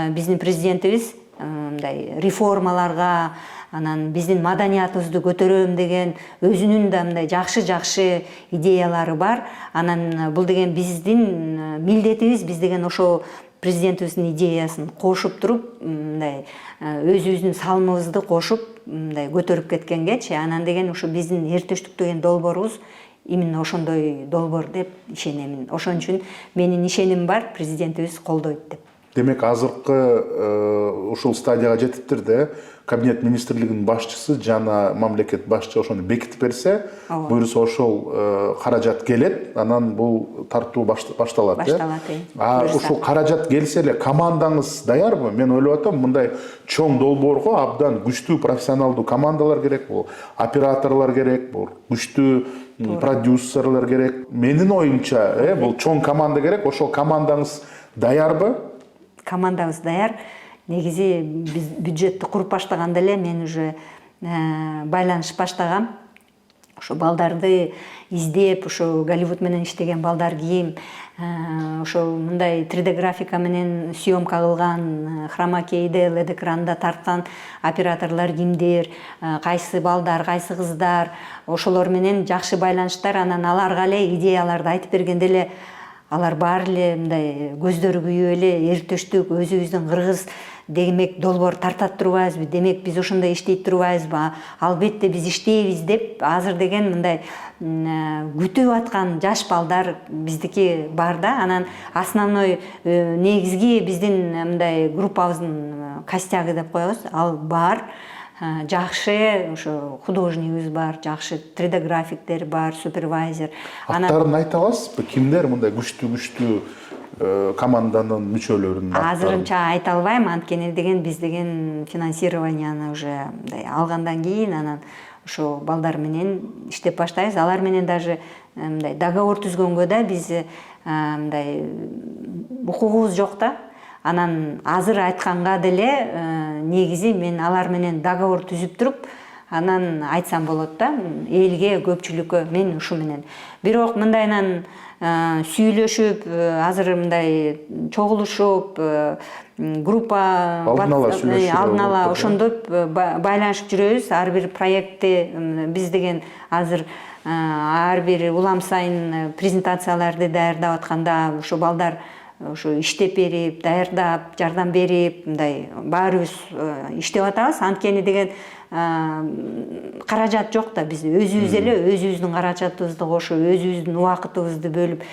биздин президентибиз мындай реформаларга, анан биздин маданиятыбызды көтөрөм деген өзүнүн да мындай жакшы идеялары бар. Анан бул деген биздин милдетибиз, биз деген ошо президентибиздин идеясын кошуп туруп, мындай өзүбүздүн салымыбызды кошуп, мындай көтөрүп кеткенгечи, анан деген ошо биздин эртештик деген долбоорубуз именно ошондой долбоор деп ишенемин. Ошон үчүн менин ишенимим бар, президентибиз колдойт деп. Демек азыркы ушул стадияга жетиптир да, кабинет министрлигинин башчысы жана мамлекет башчы ошону бекитип берсе, буюрса ошол каражат келет, анан бул тартуу башталат. Башталат. Ушул каражат келсе эле командаңыз даярбы? Мен ойлоп атам, мындай чоң долбоорго абдан күчтүү профессионалдуу командалар керек, бул операторлор керек, бул күчтүү продюсерлер керек. Менин оюмча, бул чоң команда керек. Ошол командаңыз даярбы? Командабыз даяр. Негизи биз бюджетти куруп баштаганда эле мен уже байланышып баштагам. Ошо балдарды издеп, ошо Голливуд менен иштеген балдар кийим, ошо мындай 3D графика менен съемка кылган, хромакейде, LED экранда тарткан операторлор кимдер, кайсы балдар, кайсы кыздар, ошолор менен жакшы байланыштар, анан аларга эле идеяларды айтып бергенде эле алар баары эле мындай көздөрү күйүп эле эртештик өзүбүздүн кыргыз демек долбоор тартат турбайбызбы, демек биз ошондой иштей турбайбызбы, албетте биз иштейбиз деп азыр деген мындай күтүп аткан жаш балдар биздики бар да. Анан основной негизги биздин мындай группабыздын костягы деп коебуз, ал бар. Жакшы ошо художнигибиз бар, жакшы 3D графиктер бар, супервайзер. Аттарын айта аласызбы? Кимдер мындай күчтүү команданын мүчөлөрүнүн аттарын? Азырынча айта албайм, анткени деген биз деген финансированияны уже мындай алгандан кийин анан ошо балдар менен иштеп баштайбыз. Алар менен даже мындай договор түзгөнгө да биз мындай укугубуз жок да. Анан азыр айтканга деле негизи мен алар менен договор түзүп туруп, анан айтсам болот да, элге, көпчүлүккө мен ушу менен. Бирок мындайынан сүйлөшүп, азыр мындай чогулушуп, группа алдын ала ошондоп байланышып жүрөбүз. Ар бир проектти биз деген азыр ар бир улам сайын презентацияларды даярдап атканда ошо балдар ошо иштеп берип, даярдап, жардам берип, мындай баарыбыз иштеп атабыз. Анткени деген каражат жок да, биз өзүбүз эле өзүбүздүн каражатыбызды кошуп, өзүбүздүн убакытыбызды бөлүп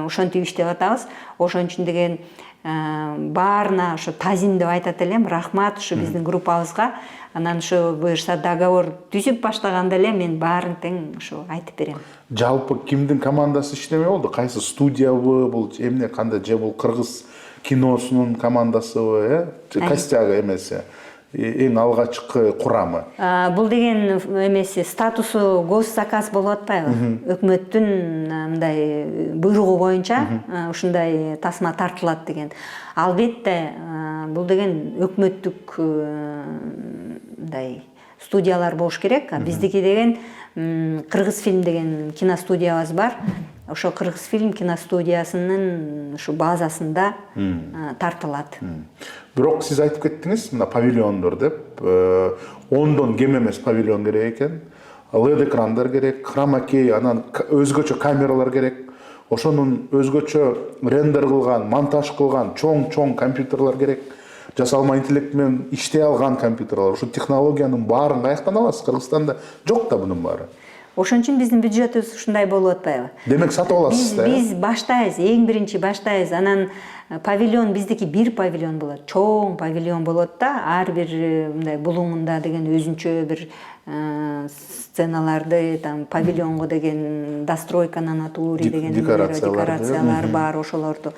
ошентип иштеп атабыз. Ошон үчүн деген баарына ошо тазим деп айтат элем, рахмат ушу биздин группабызга. Анан ошо буюрса договор түзүп баштаганда эле мен баарын тең ошо айтып берем. Жалпы кимдин командасы иштемей болду? Кайсы студиябы, бул эмне, кандай, же бул кыргыз киносунун командасыбы, костягы эмеси, эң алгачкы курамы? Бул деген эмеси статусу госзаказ болуп атпайбы? Өкмөттүн мындай буйругу боюнча ушундай тасма тартылат деген. Албетте бул деген өкмөттүк мындай студиялар болуш керек. Биздики деген Кыргыз фильм деген киностудиябыз бар. Ошо Кыргыз фильм киностудиясынын ушу базасында тартылат. Бирок сиз айтып кеттиңиз, мына павильондор деп, 10дон кем эмес павильон керек экен. LED экрандар керек, хромакей, анан өзгөчө камералар керек. Ошонун өзгөчө рендер кылган, монтаж кылган чоң компьютерлер керек. Жасалма интеллект менен иштей алган компьютерлер. Ошо технологиянын баарын каяктан аласыз? Кыргызстанда жок да мунун баары. Ошон үчүн биздин бюджетибиз ушундай болуп атпайбы? Демек сатып аласыз да? Биз баштайбыз, эң биринчи баштайбыз. Анан павильон биздики бир павильон болот, чоң павильон болот да. Ар бир мындай булуңунда деген өзүнчө бир сценаларды, там павильонго деген достройка на натуре деген декорациялар бар, ошолорду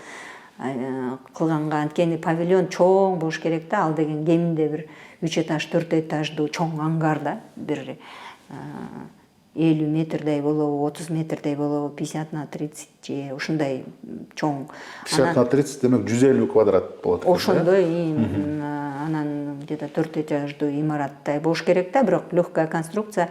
кылганга. Анткени павильон чоң болуш керек да, ал деген кеминде бир 3 этаж 4 этаждуу чоң ангарда бир 50 метрдей болобу, 30 метрдей болобу, 50 на 30 же ушундай чоң. 50 на 30 демек 150 квадрат болот экен. Ошондой анан где-то 4 этаждуу имараттай болуш керек да, бирок легкая конструкция.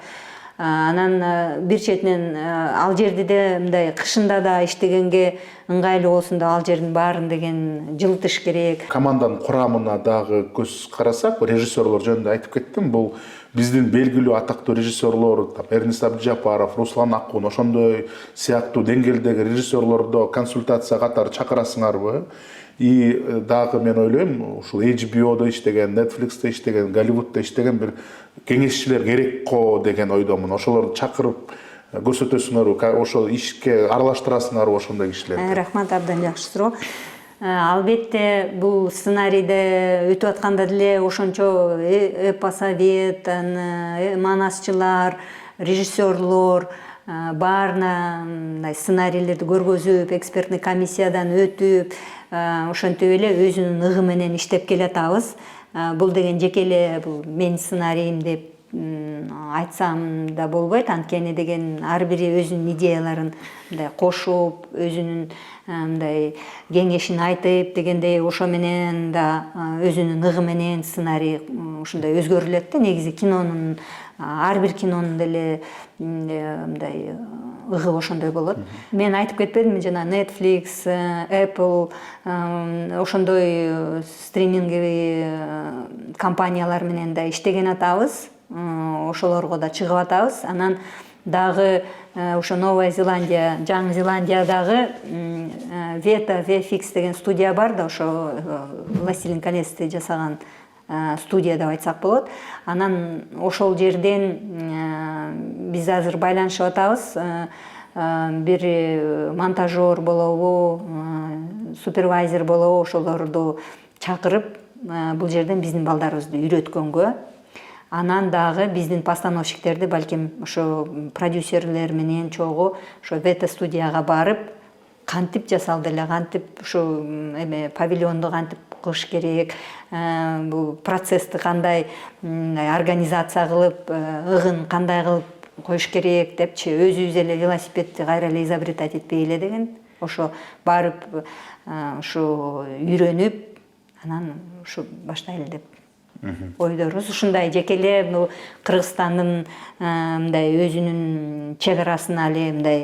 Анан бир четинен ал жерди де мындай кышында да иштегенге ыңгайлуу болсун деп ал жердин баарын деген жылытыш керек. Команданын курамына дагы көз карасак, режиссерлор жөнүндө айтып кеттим. Бул биздин белгилүү атактуу режиссерлор, Эрнест Абдыжапаров, Руслан Акун, ошондой сыяктуу деңгээлдеги режиссерлорду консультация катары чакырасыңарбы? И дагы мен ойлойм, ушул HBO-да иштеген, Netflix'те иштеген, Голливудда иштеген бир кеңешчилер керек го деген ойдомун. Ошолорду чакырып көрсөтөсүңөрбү, ошол ишке аралаштырасыңарбы ошондой кишилерди? Рахмат, абдан жакшы суроо. Албетте бул сценарийде өтүп атканда деле ошончо эпосовет, манасчылар, режиссерлор баарына мындай сценарийлерди көргөзүп, экспертный комиссиядан өтүп, ошентип эле өзүнүн ыгы менен иштеп келатабыз. Бул деген жеке эле бул менин сценариим деп айтсам да болбойт, анткени деген ар бири өзүнүн идеяларын мындай кошуп, өзүнүн мындай кеңешин айтып дегендей, ошо менен да өзүнүн ыгы менен сценарий ушундай өзгөрүлөт да. Негизи кинонун ар бир кинонун деле мындай ыгы ошондой болот. Мен айтып кетпедимби жана Netflix, Apple ошондой стриминговый компаниялар менен да иштеген атабыз. Ошолорго да чыгып атабыз. Анан дагы ошо Новая Зеландия, Жаңы Зеландиядагы Вета VFX деген студия бар да, ошо Властелин колести жасаган студия деп айтсак болот. Анан ошол жерден биз азыр байланышып атабыз. Бир монтажер болобу, супервайзер болобу, ошолорду чакырып бул жерден биздин балдарыбызды үйрөткөнгө. Анан дагы биздин постановщиктерди балким ошо продюсерлер менен чогуу ошо Вета студияга барып, кантип жасалды эле, кантип ушу павильонду кантип кылыш керек, бул процессти кандай организация кылып, ыгын кандай кылып коюш керек депчи, өзүбүз эле велосипедти кайра эле изобретать этпей эле деген. Ошо барып ушу үйрөнүп, анан ушу баштайлы деп ойдорубуз. Ушундай жеке эле бул Кыргызстандын мындай өзүнүн чек арасына эле мындай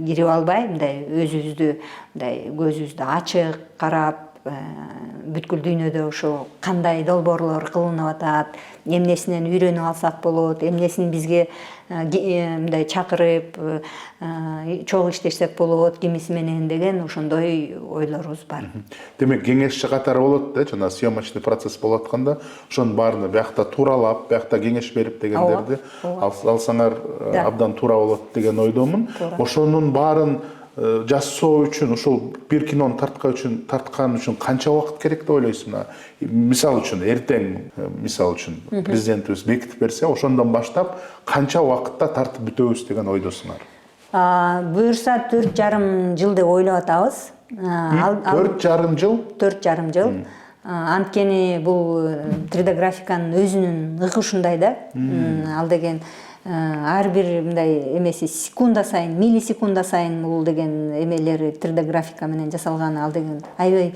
кирип албай, мындай өзүбүздү мындай көзүбүздү ачык карап, бүткүл дүйнөдө ошо кандай долбоорлор кылынып атат, эмнесинен үйрөнүп алсак болот, эмнесин бизге мындай чакырып чогуу иштешсек болот, кимиси менен деген ошондой ойлорубуз бар. Демек кеңешчи катары болот да, жана съемочный процесс болуп атканда ошонун баарын биякта тууралап, биякта кеңеш берип дегендерди алсаңар абдан туура болот деген ойдомун. Ошонун баарын жасоо үчүн, ошол бир кинону тарткан үчүн канча убакыт керек деп ойлойсуң? Мисалы үчүн эртең, мисалы үчүн президентибиз бекитип берсе, ошондон баштап канча убакытта тартып бүтөбүз деген ойдосуңар? Буюрса 4,5 жыл деп ойлоп атабыз. 4,5 жыл? 4,5 жыл. Анткени бул 3D графиканын өзүнүн ыгы ушундай да. Ал деген ар бир мындай эмеси секунда сайын, миллисекунда сайын бул деген эмелери 3D графика менен жасалган. Ал деген аябай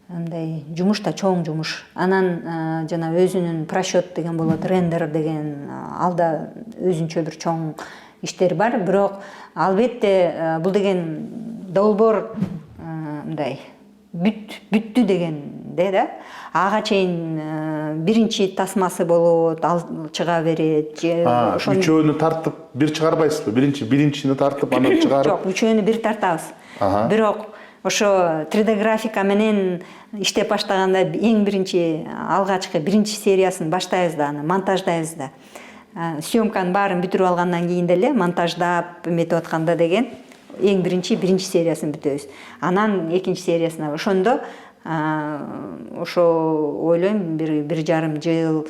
мындай жумуш да, чоң жумуш. Анан жана өзүнүн просчет деген болот, рендер деген, алда өзүнчө бир чоң иштер бар. Бирок албетте бул деген долбоор мындай бүттү дегенде да, ага чейин биринчи тасмасы болот, ал чыга берет. Үчөөнү тартып бир чыгарбайсызбы? Биринчини тартып анан чыгарып? Жок, үчөөнү бир тартабыз. Бирок ошо 3D графика менен иштеп баштаганда эң биринчи алгачкы биринчи сериясын баштайбыз да, аны монтаждайбыз да. Съемканын баарын бүтүрүп алгандан кийин деле монтаждап эметип атканда деген эң биринчи сериясын бүтөбүз. Анан экинчи сериясына ошондо ошо ойлойм 1,5 жыл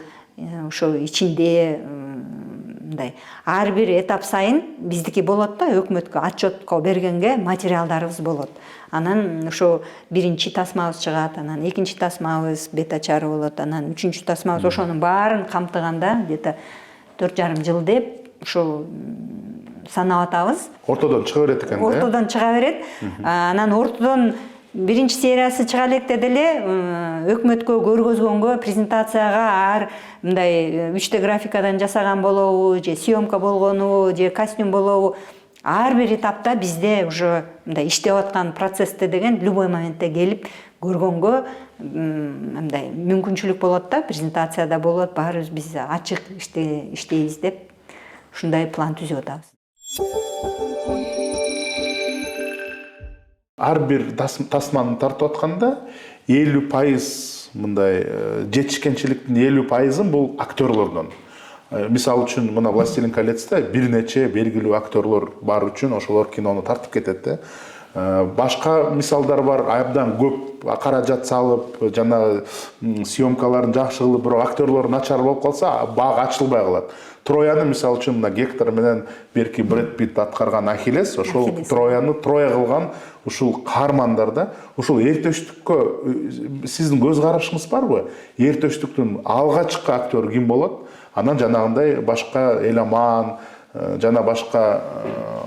ошо ичинде мындай ар бир этап сайын биздики болот да, өкмөткө отчетко бергенге материалдарыбыз болот. Анан ошо биринчи тасмабыз чыгат, анан экинчи тасмабыз бет ачары болот, анан үчүнчү тасмабыз, ошонун баарын камтыганда где-то 4,5 жыл деп ошо санап атабыз. Ортодон чыга берет экен да. Ортодон чыга берет. Анан ортодон биринчи сериясы чыга электе деле өкмөткө көргөзгөнгө, презентацияга ар мындай 3D графикадан жасаган болобу, же съемка болгонубу, же костюм болобу, ар бир этапта бизде уже мындай иштеп аткан процессте деген любой моментте келип көргөнгө мындай мүмкүнчүлүк болот да, презентацияда болот, баарыбыз биз ачык иштейбиз деп ушундай план түзүп атабыз. Ар бир тасманы тартып атканда 50% мындай жетишкенчиликтин 50%ын бул актерлордон. Мисалы үчүн мына Властелин колец'те бир нече белгилүү актерлор бар үчүн ошолор кинону тартып кетет да. Башка мисалдар бар, абдан көп каражат салып, жана съемкаларын жакшы кылып, бирок актерлор начар болуп калса, баг ачылбай калат. Трояны мисалы үчүн мына Гектор менен берки Брэд Питт аткарган Ахиллес, ошол Трояны Троя кылган ушул каармандар да. Ушул эртөштүккө сиздин көз карашыңыз барбы? Эртөштүктүн алгачкы актер ким болот? Анан жанагындай башка Эламан жана башка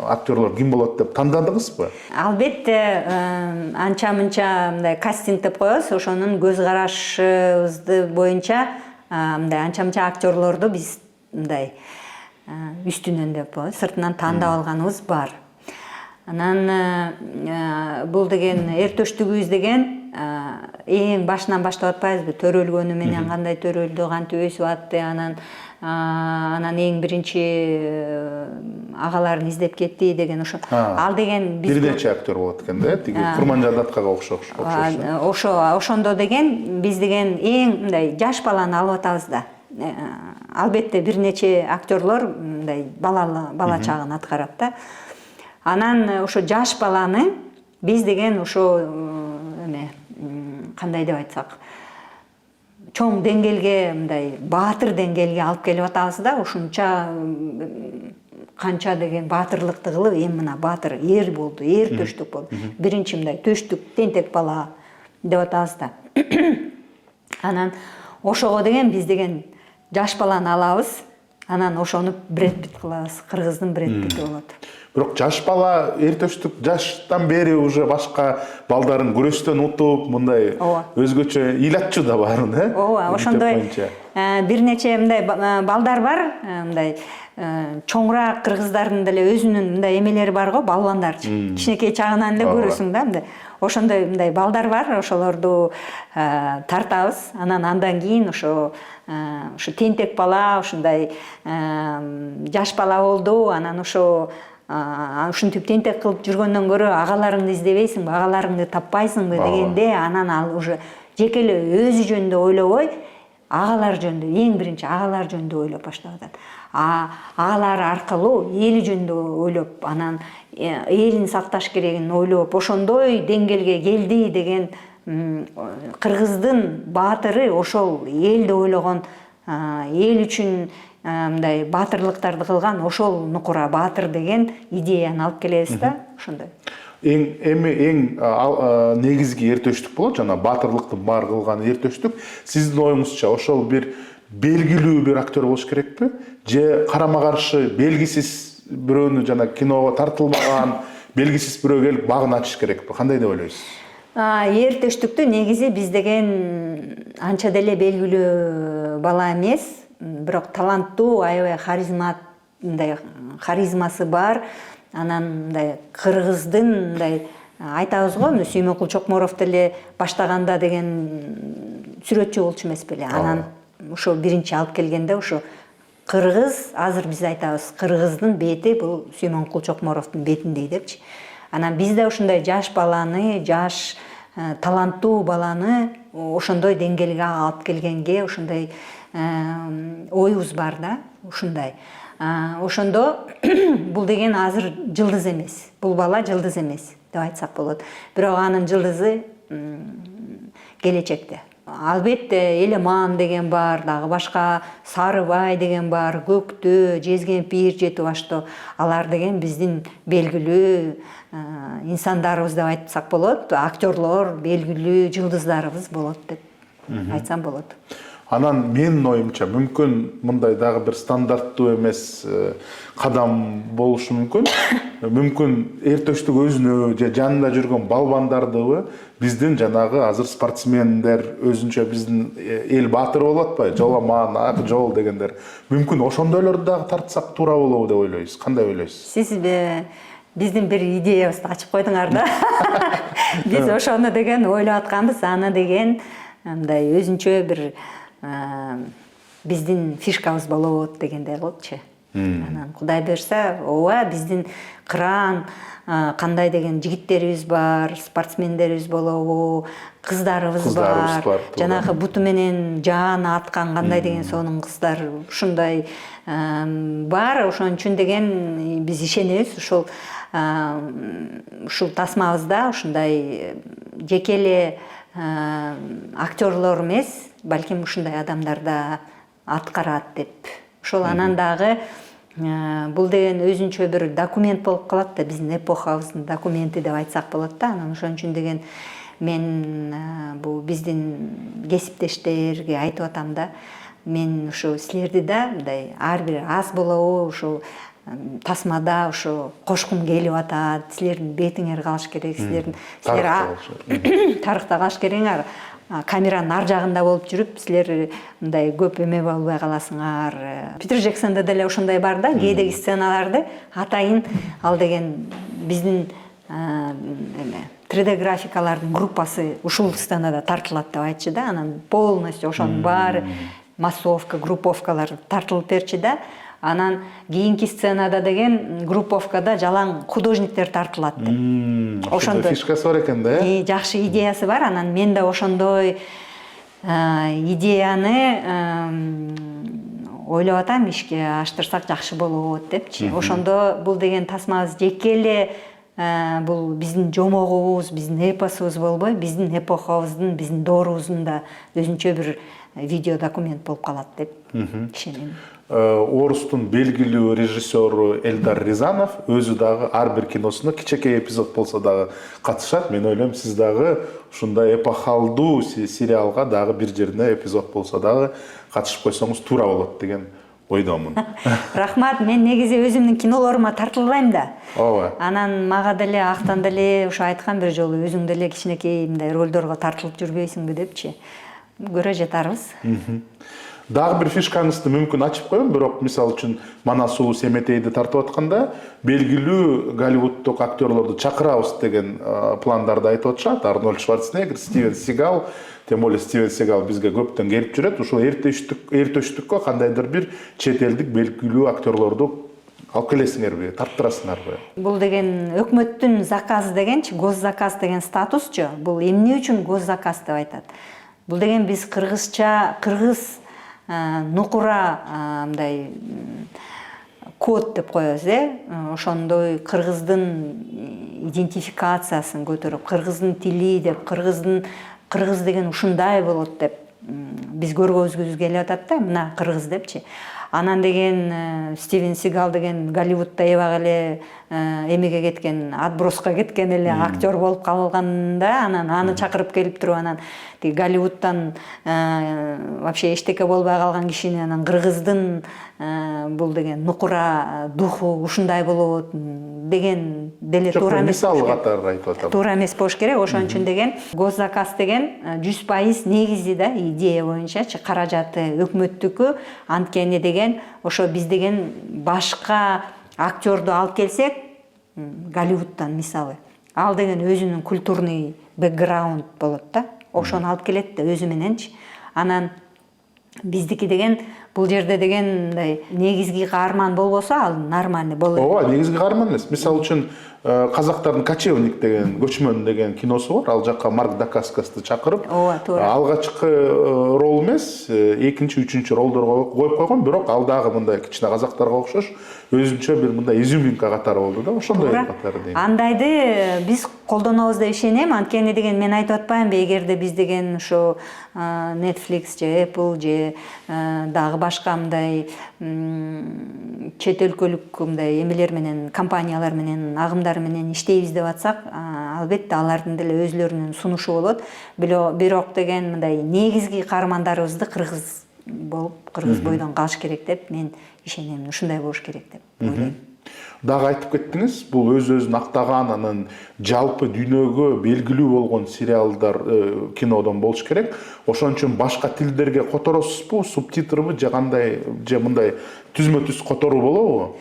актерлор ким болот деп тандадыңызбы? Албетте, анча-мынча мындай кастингтеп коебуз, ошонун көз карашыбызды боюнча мындай анча-мынча актерлорду биз мындай үстүнөн деп коебуз, сыртынан тандап алганыбыз бар. Анан бул деген эртөштүгүбүз деген эң башынан баштап атпайбызбы? Төрөлгөнү менен кандай төрөлдү, кантип өсүп атты, анан эң биринчи агаларын издеп кетти деген ошо. Ал деген бир нече актер болот экен да, тиги Курманжардаткага окшош. Ошондо деген биз деген эң мындай жаш баланы алып атабыз да. Албетте бир нече актерлор мындай бала чагын аткарат да. Анан ошо жаш баланы биз деген ошо кандай деп айтсак, чоң деңгээлге, мындай баатыр деңгээлге алып келип атабыз да. Ушунча канча деген баатырлыкты кылып, эми мына баатыр эр болду, эр төштүк болду. Биринчи мындай төштүк тентек бала деп атабыз да. Анан ошого деген биз деген жаш баланы алабыз, анан ошону Брэд Питт кылабыз, кыргыздын Брэд Питти болот. Бирок жаш бала эртөштүк жаштан бери уже башка балдарын күрөштөн утуп, мындай өзгөчө ыйлатчу да барын, Ооба, ошондой бир нече мындай балдар бар, мындай чоңураак кыргыздардын деле өзүнүн мындай эмелери бар го, балбандарчы. Кичинекей чагынан эле көрөсүң да, мындай. Ошондой мындай балдар бар, ошолорду тартабыз. Андан кийин ошо тентек бала, ушундай жаш бала болду, анан ошо ушинтип тентек кылып жүргөндөн көрө агаларыңды издебейсиңби, агаларыңды таппайсыңбы дегенде, анан ал уже жеке эле өзү жөнүндө ойлобой, агалар жөнүндө, эң биринчи агалар жөнүндө ойлоп баштап атат. Агалар аркылуу эли жөнүндө ойлоп, анан элин сакташ керегин ойлоп, ошондой деңгээлге келди деген кыргыздын баатыры ошол элди ойлогон, эл үчүн мындай баатырлыктарды кылган ошол нукура баатыр деген идеяны алып келебиз да, ошондой. Эң негизги эртөштүк болот, жана баатырлыкты бар кылган эртөштүк. Сиздин оюңузча ошол бир белгилүү бир актер болуш керекпи? Же карама каршы белгисиз бирөөнү, жана киного тартылбаган белгисиз бирөө келип багын ачыш керекпи? Кандай деп ойлойсуз? Эртөштүктү негизи биз деген анча деле белгилүү бала эмес, бирок таланттуу, аябай харизмасы бар. Анан мындай кыргыздын мындай айтабыз го, Сүймөнкул Чокморов деле баштаганда деген сүрөтчү болчу эмес беле. Анан ошо биринчи алып келгенде ошо кыргыз, азыр биз айтабыз, кыргыздын бети бул Сүймөнкул Чокморовдун бетиндей депчи. Анан биз да ушундай жаш баланы, жаш таланттуу баланы ошондой деңгээлге алып келгенге ошондой оюбуз бар да, ушундай. Ошондо бул деген азыр жылдыз эмес, бул бала жылдыз эмес деп айтсак болот. Бирок анын жылдызы келечекте. албетте Элеман деген бар, дагы башка Сарыбай деген бар, Көктө, Жезкемпир, Жети башто. Алар деген биздин белгилүү инсандарыбыз деп айтсак болот, актерлор, белгилүү жылдыздарыбыз болот деп айтсам болот. Анан менин оюмча мүмкүн мындай дагы бир стандарттуу эмес кадам болушу мүмкүн. Мүмкүн эртөштүк өзүнө же жанында жүргөн балбандардыбы биздин жанагы азыр спортсмендер өзүнчө биздин эл баатыры болуп атпайбы? Жоламан, Ак жол дегендер. Мүмкүн ошондойлорду дагы тартсак туура болобу деп ойлойсуз. Кандай ойлойсуз? Сиз биздин бир идеябызды ачып койдуңар да. Биз ошону деген ойлоп атканбыз, аны деген мындай өзүнчө бир биздин фишкабыз болот дегендей кылчу. Анан Кудай буйрса, ооба биздин кыран кандай деген жигиттерибиз бар, спортсмендерибиз болобу, кыздарыбыз бар. Жанагы буту менен жааны аткан кандай деген сонун кыздар ушундай бар. Ошон үчүн деген биз ишенебиз ушул тасмабызда ушундай жеке эле актерлор эмес, балким ушундай адамдар да аткарат деп. Ошол анан дагы бул деген өзүнчө бир документ болуп калат да, биздин эпохабыздын документи деп айтсак болот да. Анан ошон үчүн деген мен бул биздин кесиптештерге айтып атам да, мен ушу силерди да мындай ар бир аз болобу ушу тасмада ушу кошкум келип атат, силердин бетиңер калыш керек, силер тарыхта калыш керекиңер. Камеранын ар жагында болуп жүрүп, силер мындай көп эме болбой каласыңар. Питер Джексонда деле ошондой бар да, кээдеги сценаларды атайын ал деген биздин 3D графикалардын группасы ушул сценада тартылат деп айтчу да. Анан полностью ошонун баары массовка, групповкалар тартылып берчү да. Анан кийинки сценада деген групповкада жалаң художниктер тартылат деп. Ошондой фишкасы бар экен да, жакшы идеясы бар. Анан мен да ошондой идеяны ойлоп атам, ишке аштырсак жакшы болот депчи. Ошондо бул деген тасмабыз жеке эле бул биздин жомогубуз, биздин эпосубуз болбой, биздин эпохабыздын, биздин доорубуздун да өзүнчө бир видео документ болуп калат деп ишенем. Орустун белгилүү режиссеру Эльдар Рязанов өзү дагы ар бир киносуна кичекей эпизод болсо дагы катышат. Мен ойлойм, сиз дагы ушундай эпохалдуу сериалга дагы бир жерине эпизод болсо дагы катышып койсоңуз туура болот деген ойдомун. Рахмат, мен негизи өзүмдүн кинолорума тартылбайм да. Ооба. Анан мага деле Актан деле ушу айткан бир жолу, өзүң деле кичинекей мындай ролдорго тартылып жүрбөйсүңбү депчи. Көрө жатарбыз. Дагы бир фишкаңызды мүмкүн ачып коем, бирок мисалы үчүн Манас уулу Семетейди тартып атканда белгилүү Голливуддук актерлорду чакырабыз деген пландарды айтып атышат. Арнольд Шварценеггер, Стивен Сигал, тем более Стивен Сигал бизге көптөн келип жүрөт. Ушул эртөштүккө кандайдыр бир чет элдик белгилүү актерлорду алып келесиңерби, тарттырасыңарбы? Бул деген өкмөттүн заказы дегенчи, госзаказ деген статусчу. Бул эмне үчүн госзаказ деп айтат? Бул деген биз кыргыз нукура мындай код деп коебуз, ошондой кыргыздын идентификациясын көтөрүп, кыргыздын тили деп, кыргыз деген ушундай болот деп биз көргөзгүбүз келип атат да, мына кыргыз депчи. Анан деген Стивен Сигал деген Голливудда эбак эле эмеге кеткен, отброска кеткен эле актер болуп калганда, анан аны чакырып келип туруп, анан тиги Голливудтан вообще эчтеке болбой калган кишини анан кыргыздын бул деген нукура духу ушундай болот деген деле туура эмес. Мисалы катары айтып атам. Туура эмес болуш керек. Ошон үчүн деген госзаказ деген 100% негизи да идея боюнчачы каражаты өкмөттүкү. Анткени деген ошо биз деген башка актерду алып келсек, Голливудтан мисалы, ал деген өзүнүн культурный бэкграунд болот да. Ошону алып келет да өзү мененчи. Анан биздики деген бул жерде деген негизги каарман болбосо, ал нормальный болот. Ооба, негизги каарман эмес. Мисалы үчүн казактардын кочевник деген көчмөн деген киносу бар. Ал жакка Марк Дакаскасты чакырып, Ооба, туура. алгачкы рол эмес, экинчи, үчүнчү ролдорго коюп койгон, бирок ал дагы мындай кичине казактарга окшош өзүнчө бир мындай изюминка катары болду да, ошондой катары дейм. Андайды биз колдонобуз деп ишенем. Анткени деген мен айтып атпаймынбы, эгерде биз деген ошо Netflix же Apple же дагы башка мындай чет өлкөлүк мындай эмелер менен, компаниялар менен, агымдар менен иштейбиз деп атсак, албетте алардын деле өзлөрүнүн сунушу болот. Бирок деген мындай негизги каармандарыбызды кыргыз болуп, кыргыз бойдон калыш керек деп мен ишенем. Ушундай болуш керек деп ойлойм. Дагы айтып кеттиңиз, бул өз-өзүн актаган, анын жалпы дүйнөгө белгилүү болгон сериалдар, кинодон болуш керек. Ошон үчүн башка тилдерге которосузбу, субтитрбы же кандай, же мындай түзмө-түз которуу болобу?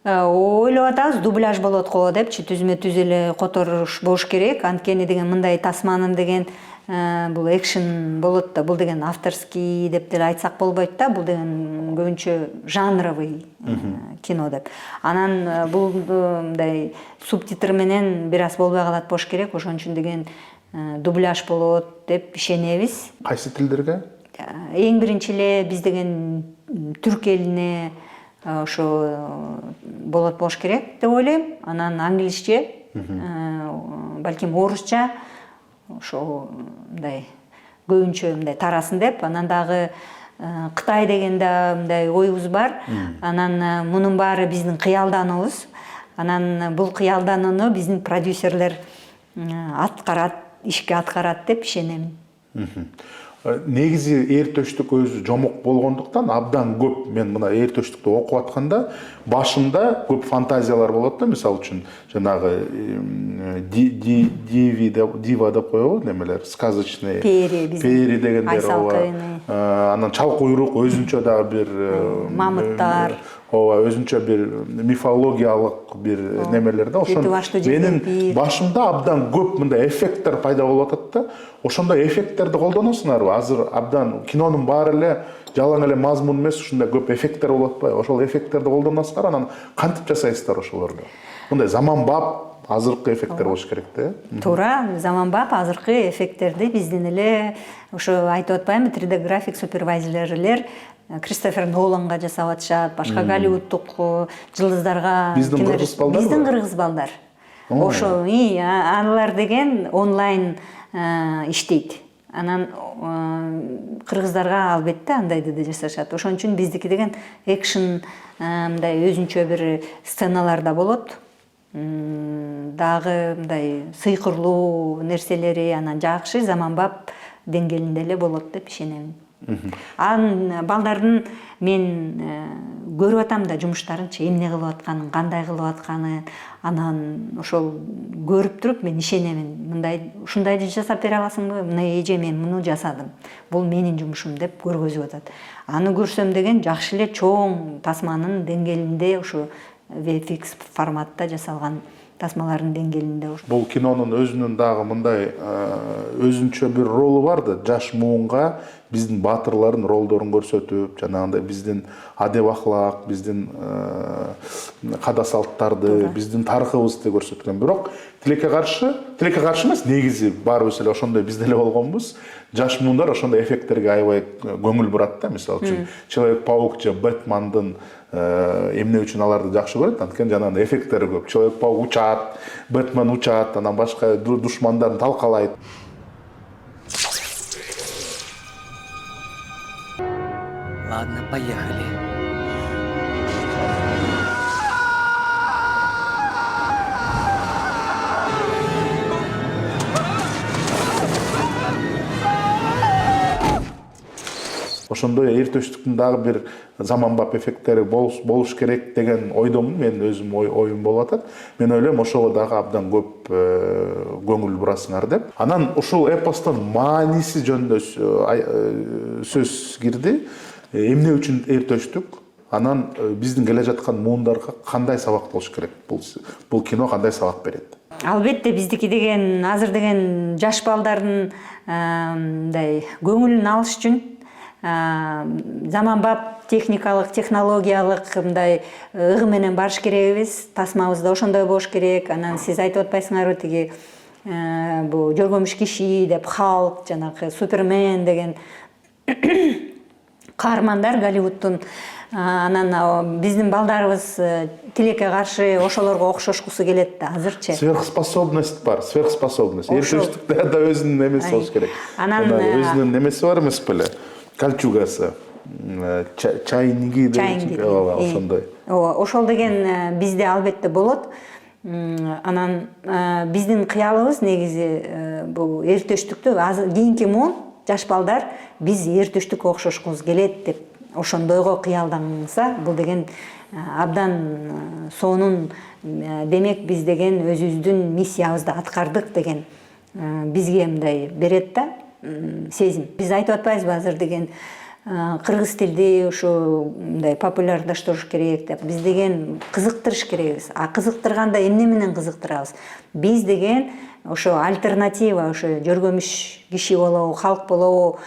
Ойлоп атабыз, дубляж болот го депчи, түзмө-түз эле которуш болуш керек. Анткени деген мындай тасманын деген бул экшен болот да, бул деген авторский деп деле айтсак болбойт да, бул деген көбүнчө жанровый кино деп. Анан бул мындай субтитр менен бир аз болбой калат болуш керек. Ошон үчүн деген дубляж болот деп ишенебиз. Кайсы тилдерге? Эң биринчи эле биз деген түрк элине ошо болот болуш керек деп ойлойм. Анан англисче, балким орусча, ошо мындай көбүнчө мындай тарасын деп. Анан дагы Кытай деген да мындай оюбуз бар. Анан мунун баары биздин кыялдануубуз. Анан бул кыялданууну биздин продюсерлер аткарат, ишке аткарат деп ишенем. Негизи эртөштүк өзү жомок болгондуктан абдан көп, мен мына эртөштүктү окуп атканда башында көп фантазиялар болот да, мисалы үчүн жанагы дива деп коебу, немелер, сказочный пери дегендер, анан чал куйрук өзүнчө дагы бир мамыттар, ооба, өзүнчө бир мифологиялык бир немелер да. Ошон менин башымда абдан көп мындай эффекттер пайда болуп атат да. Ошондой эффекттерди колдоносуңарбы? Азыр абдан кинонун баары эле жалаң эле мазмун эмес, ушундай көп эффекттер болуп атпайбы? Ошол эффекттерди колдоносуңар, анан кантип жасайсыздар ошолорду? Мындай заманбап, азыркы эффекттер болуш керек да. Туура, заманбап, азыркы эффекттерди биздин эле ошо айтып атпаймынбы, 3D график супервайзерлер Кристофер Ноланга жасап атышат, башка голливуддук жылдыздарга. Биздин кыргыз балдар? Биздин кыргыз балдар. Ошо, алар деген онлайн иштейт. Анан кыргыздарга албетте андайды да жасашат. Ошон үчүн биздики деген экшен, мындай өзүнчө бир сценалар да болот. Дагы мындай сыйкырлуу нерселери, анан жакшы заманбап деңгээлинде эле болот деп ишенем. Анын балдардын мен көрүп атам да жумуштарынчы, эмне кылып атканын, кандай кылып атканын, анан ошол көрүп туруп мен ишенемин. Мындай ушундайды жасап бере аласыңбы? Мына эже мен муну жасадым. Бул менин жумушум деп көргөзүп атат. Аны көрсөм деген жакшы эле чоң тасманын деңгээлинде, ошо VFX форматта жасалган тасмалардын деңгээлинде. Бул кинонун өзүнүн дагы мындай өзүнчө бир ролу бар да, жаш муунга биздин баатырлардын ролдорун көрсөтүп, жанагындай биздин адеп ахлак, биздин када салттарды, биздин тарыхыбызды көрсөткөн. Бирок тилекке каршы эмес, негизи баарыбыз эле ошондой биз деле болгонбуз. Жаш муундар ошондой эффекттерге аябай көңүл бурат да. Мисалы үчүн Человек-паук же Бэтмандын эмне үчүн аларды жакшы көрөт? Анткени жанагындай эффекттери көп. Человек-паук учат, Бэтмен учат, анан башка душмандарын талкалайт. Ладно, поехали. Ошондой эртөштүктүн дагы бир заманбап эффекттери болуш керек деген ойдомун, мен өзүм оюм болуп атат. Мен ойлойм ошого дагы абдан көп көңүл бурасыңар деп. Анан ушул эпостун мааниси жөнүндө сөз кирди. Эмне үчүн эртөштүк? Анан биздин келе жаткан муундарга кандай сабак болуш керек? Бул кино кандай сабак берет? Албетте биздики деген азыр деген жаш балдардын мындай көңүлүн алыш үчүн заманбап техникалык технологиялык мындай ыгы менен барыш керекбиз, тасмабыз да ошондой болуш керек. Анан сиз айтып атпайсыңарбы тиги бул Жөргөмүш киши деп, Халк, жанагы Супермен деген каармандар Голливудтун. Анан биздин балдарыбыз тилекке каршы ошолорго окшошкусу келет да азырчы. Сверхспособность бар, сверхспособность. Эртештикте да өзүнүн эмеси болуш керек. Анан өзүнүн эмеси бар эмес беле? Кольчугасы, чайниги деген ошондой. Ооба, ошол деген бизде албетте болот. Анан биздин кыялыбыз негизи бул эртештүктү кийинки муун жаш балдар биз эртештүккө окшошкубуз келет деп ошондойго кыялданса, бул деген абдан сонун. Демек биз деген өзүбүздүн миссиябызды аткардык деген бизге мындай берет да сезим. Биз айтып атпайбызбы азыр деген кыргыз тилди ушу мындай популярдаштырыш керек деп. Биз деген кызыктырыш керекбиз. Кызыктырганда эмне менен кызыктырабыз? Биз деген ошо альтернатива, ошо Жөргөмүш киши болобу, Халк болобу,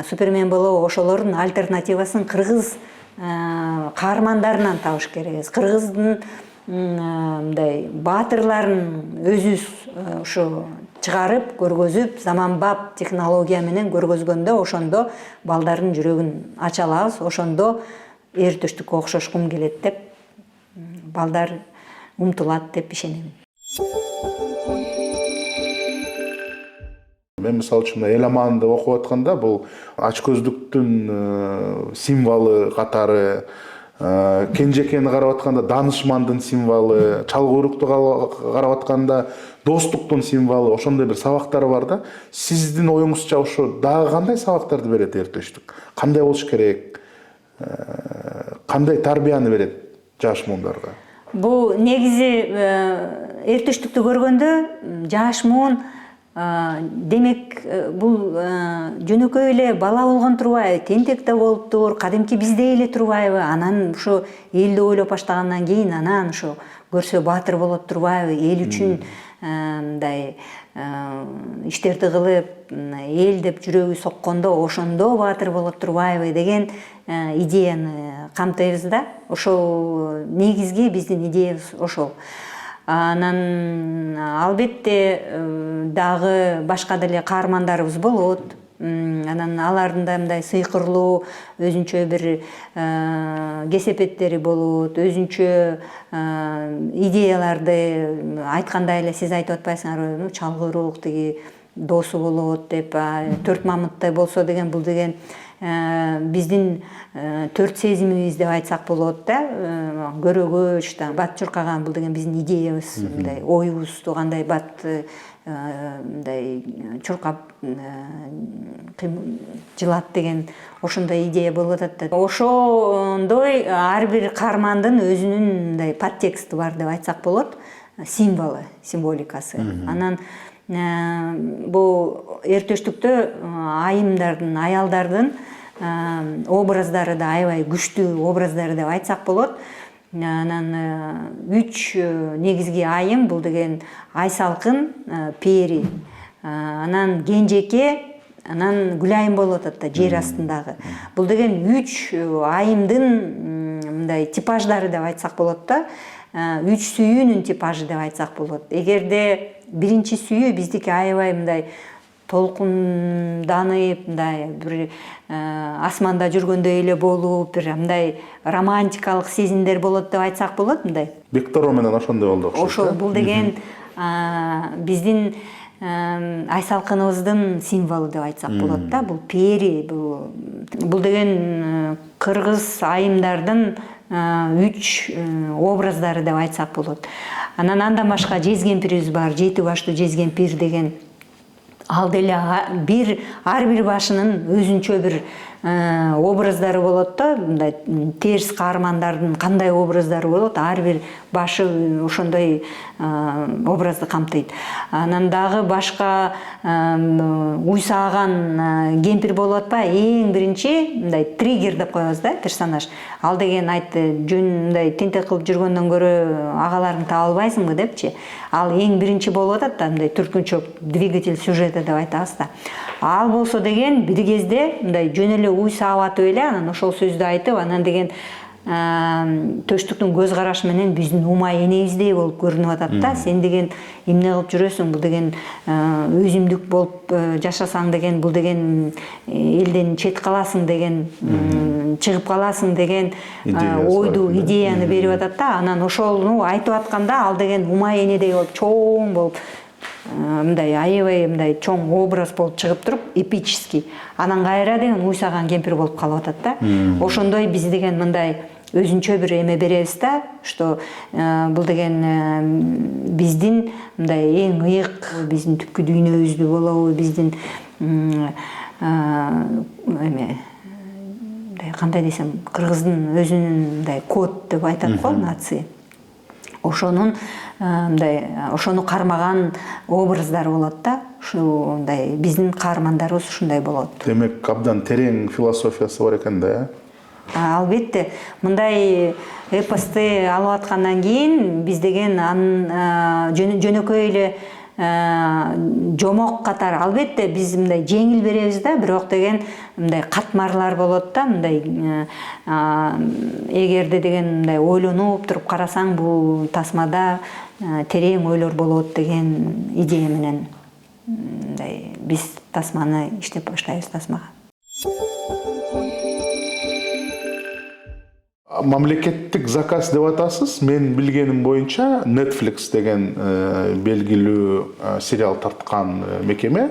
Супермен болобу, ошолордун альтернативасын кыргыз каармандарынан табыш керекбиз. Кыргыздын мындай баатырларын өзүбүз ошо чыгарып, көргөзүп, заманбап технология менен көргөзгөндө, ошондо балдардын жүрөгүн ача алабыз, ошондо эртештүккө окшошкум келет деп балдар умтулат деп ишенем. Мен мисалы үчүн эл аманды окуп атканда бул ачкөздүктүн символу катары, кенжекени карап атканда даанышмандын символу, чалгуурукту карап атканда достуктун символу, ошондой бир сабактары бар да. Сиздин оюңузча ошо дагы кандай сабактарды берет эртештик? Кандай болуш керек? Кандай тарбияны берет жаш муундарга? Бул негизи эртештүктү көргөндө жаш муун демек бул жөнөкөй эле бала болгон турбайбы, тентек да болуптур, кадимки биздей эле турбайбы? Анан ушу элди ойлоп баштагандан кийин анан ушу көрсө баатыр болот турбайбы? Эл үчүн мындай иштерди кылып, эл деп жүрөгү соккондо ошондо баатыр болот турбайбы деген идеяны камтыйбыз да. Ошол негизги биздин идеябыз ошол. Анан албетте дагы башка деле каармандарыбыз болот. Анан алардын да мындай сыйкырлуу өзүнчө бир кесепеттери болот, өзүнчө идеяларды айткандай эле сиз айтып атпайсыңарбы, чалгуурук тиги досу болот деп, төрт мамыттай болсо деген бул деген биздин төрт сезимибиз деп айтсак болот да. Көрөгөч, бат чуркаган бул деген биздин идеябыз, мындай оюбузду кандай бат мындай чуркап жылат деген ошондой идея болуп атат да. Ошондой ар бир каармандын өзүнүн мындай подтексти бар деп айтсак болот, символу, символикасы. Анан бул эртештүктө айымдардын, аялдардын образдары да аябай күчтүү образдары деп айтсак болот. Анан 3 негизги айым бул деген Айсалкын, Пери, анан Кенжеке, анан Гүлайым болуп атат да, жер астындагы. Бул деген 3 айымдын мындай типаждары деп айтсак болот да. 3 сүйүүнүн типажы деп айтсак болот. Эгерде биринчи сүйүү биздики аябай мындай толкунданып, мындай бир асманда жүргөндөй эле болуп, бир мындай романтикалык сезимдер болот деп айтсак болот, мындай. Бекторо менен ошондой болду окшойт. Ошол бул деген биздин Айсалкыныбыздын символу деп айтсак болот да. Бул Пери, бул деген кыргыз айымдардын 3 образдары деп айтсак болот. Анан андан башка жезкемпирибиз бар, жети баштуу жезкемпир деген. Ал деле ар бир башынын өзүнчө бир образдары болот да, мындай терс каармандардын кандай образдары болот, ар бир башы ошондой образды камтыйт. Анан дагы башка уйсааган кемпир болуп атпайбы? Эң биринчи мындай триггер деп коебуз да, персонаж. Ал деген айтты, жөн мындай тентек кылып жүргөндөн көрө агаларыңды таба албайсыңбы депчи. Ал эң биринчи болуп атат да, мындай түркүнчөк двигатель сюжета деп айтабыз да. Ал болсо деген бир кезде мындай жөн эле уй саап атып эле анан ошол сөздү айтып, анан деген төштүктүн көз карашы менен биздин ума энебиздей болуп көрүнүп атат да. Сен деген эмне кылып жүрөсүң? Бул деген өзүмдүк болуп жашасаң деген, бул деген элден чет каласың деген, чыгып каласың деген ойду, идеяны берип атат да. Анан ошону айтып атканда ал деген ума энедей болуп, чоң болуп, мындай аябай мындай чоң образ болуп чыгып туруп, эпический. Анан кайра деген уйсаган кемпир болуп калып атат да. Ошондой биз деген мындай өзүнчө бир эме беребиз да, что бул деген биздин мындай эң ыйык, биздин түпкү дүйнөбүздү болобу, биздин эме кандай десем, кыргыздын өзүнүн мындай код деп айтат го, нация. Ошонун мындай ошону кармаган образдар болот да. Ушул мындай биздин каармандарыбыз ушундай болот. Демек, абдан терең философиясы бар экен да. Албетте, мындай эпосты алып аткандан кийин биз деген жөнөкөй эле жомок катары, албетте биз мындай жеңил беребиз да, бирок деген мындай катмарлар болот да, мындай эгерде деген мындай ойлонуп туруп карасаң, бул тасмада терең ойлор болот деген идея менен мындай биз тасманы иштеп баштайбыз, тасмага. Мамлекеттик заказ деп атасыз. Мен билгеним боюнча Netflix деген белгилүү сериал тарткан мекеме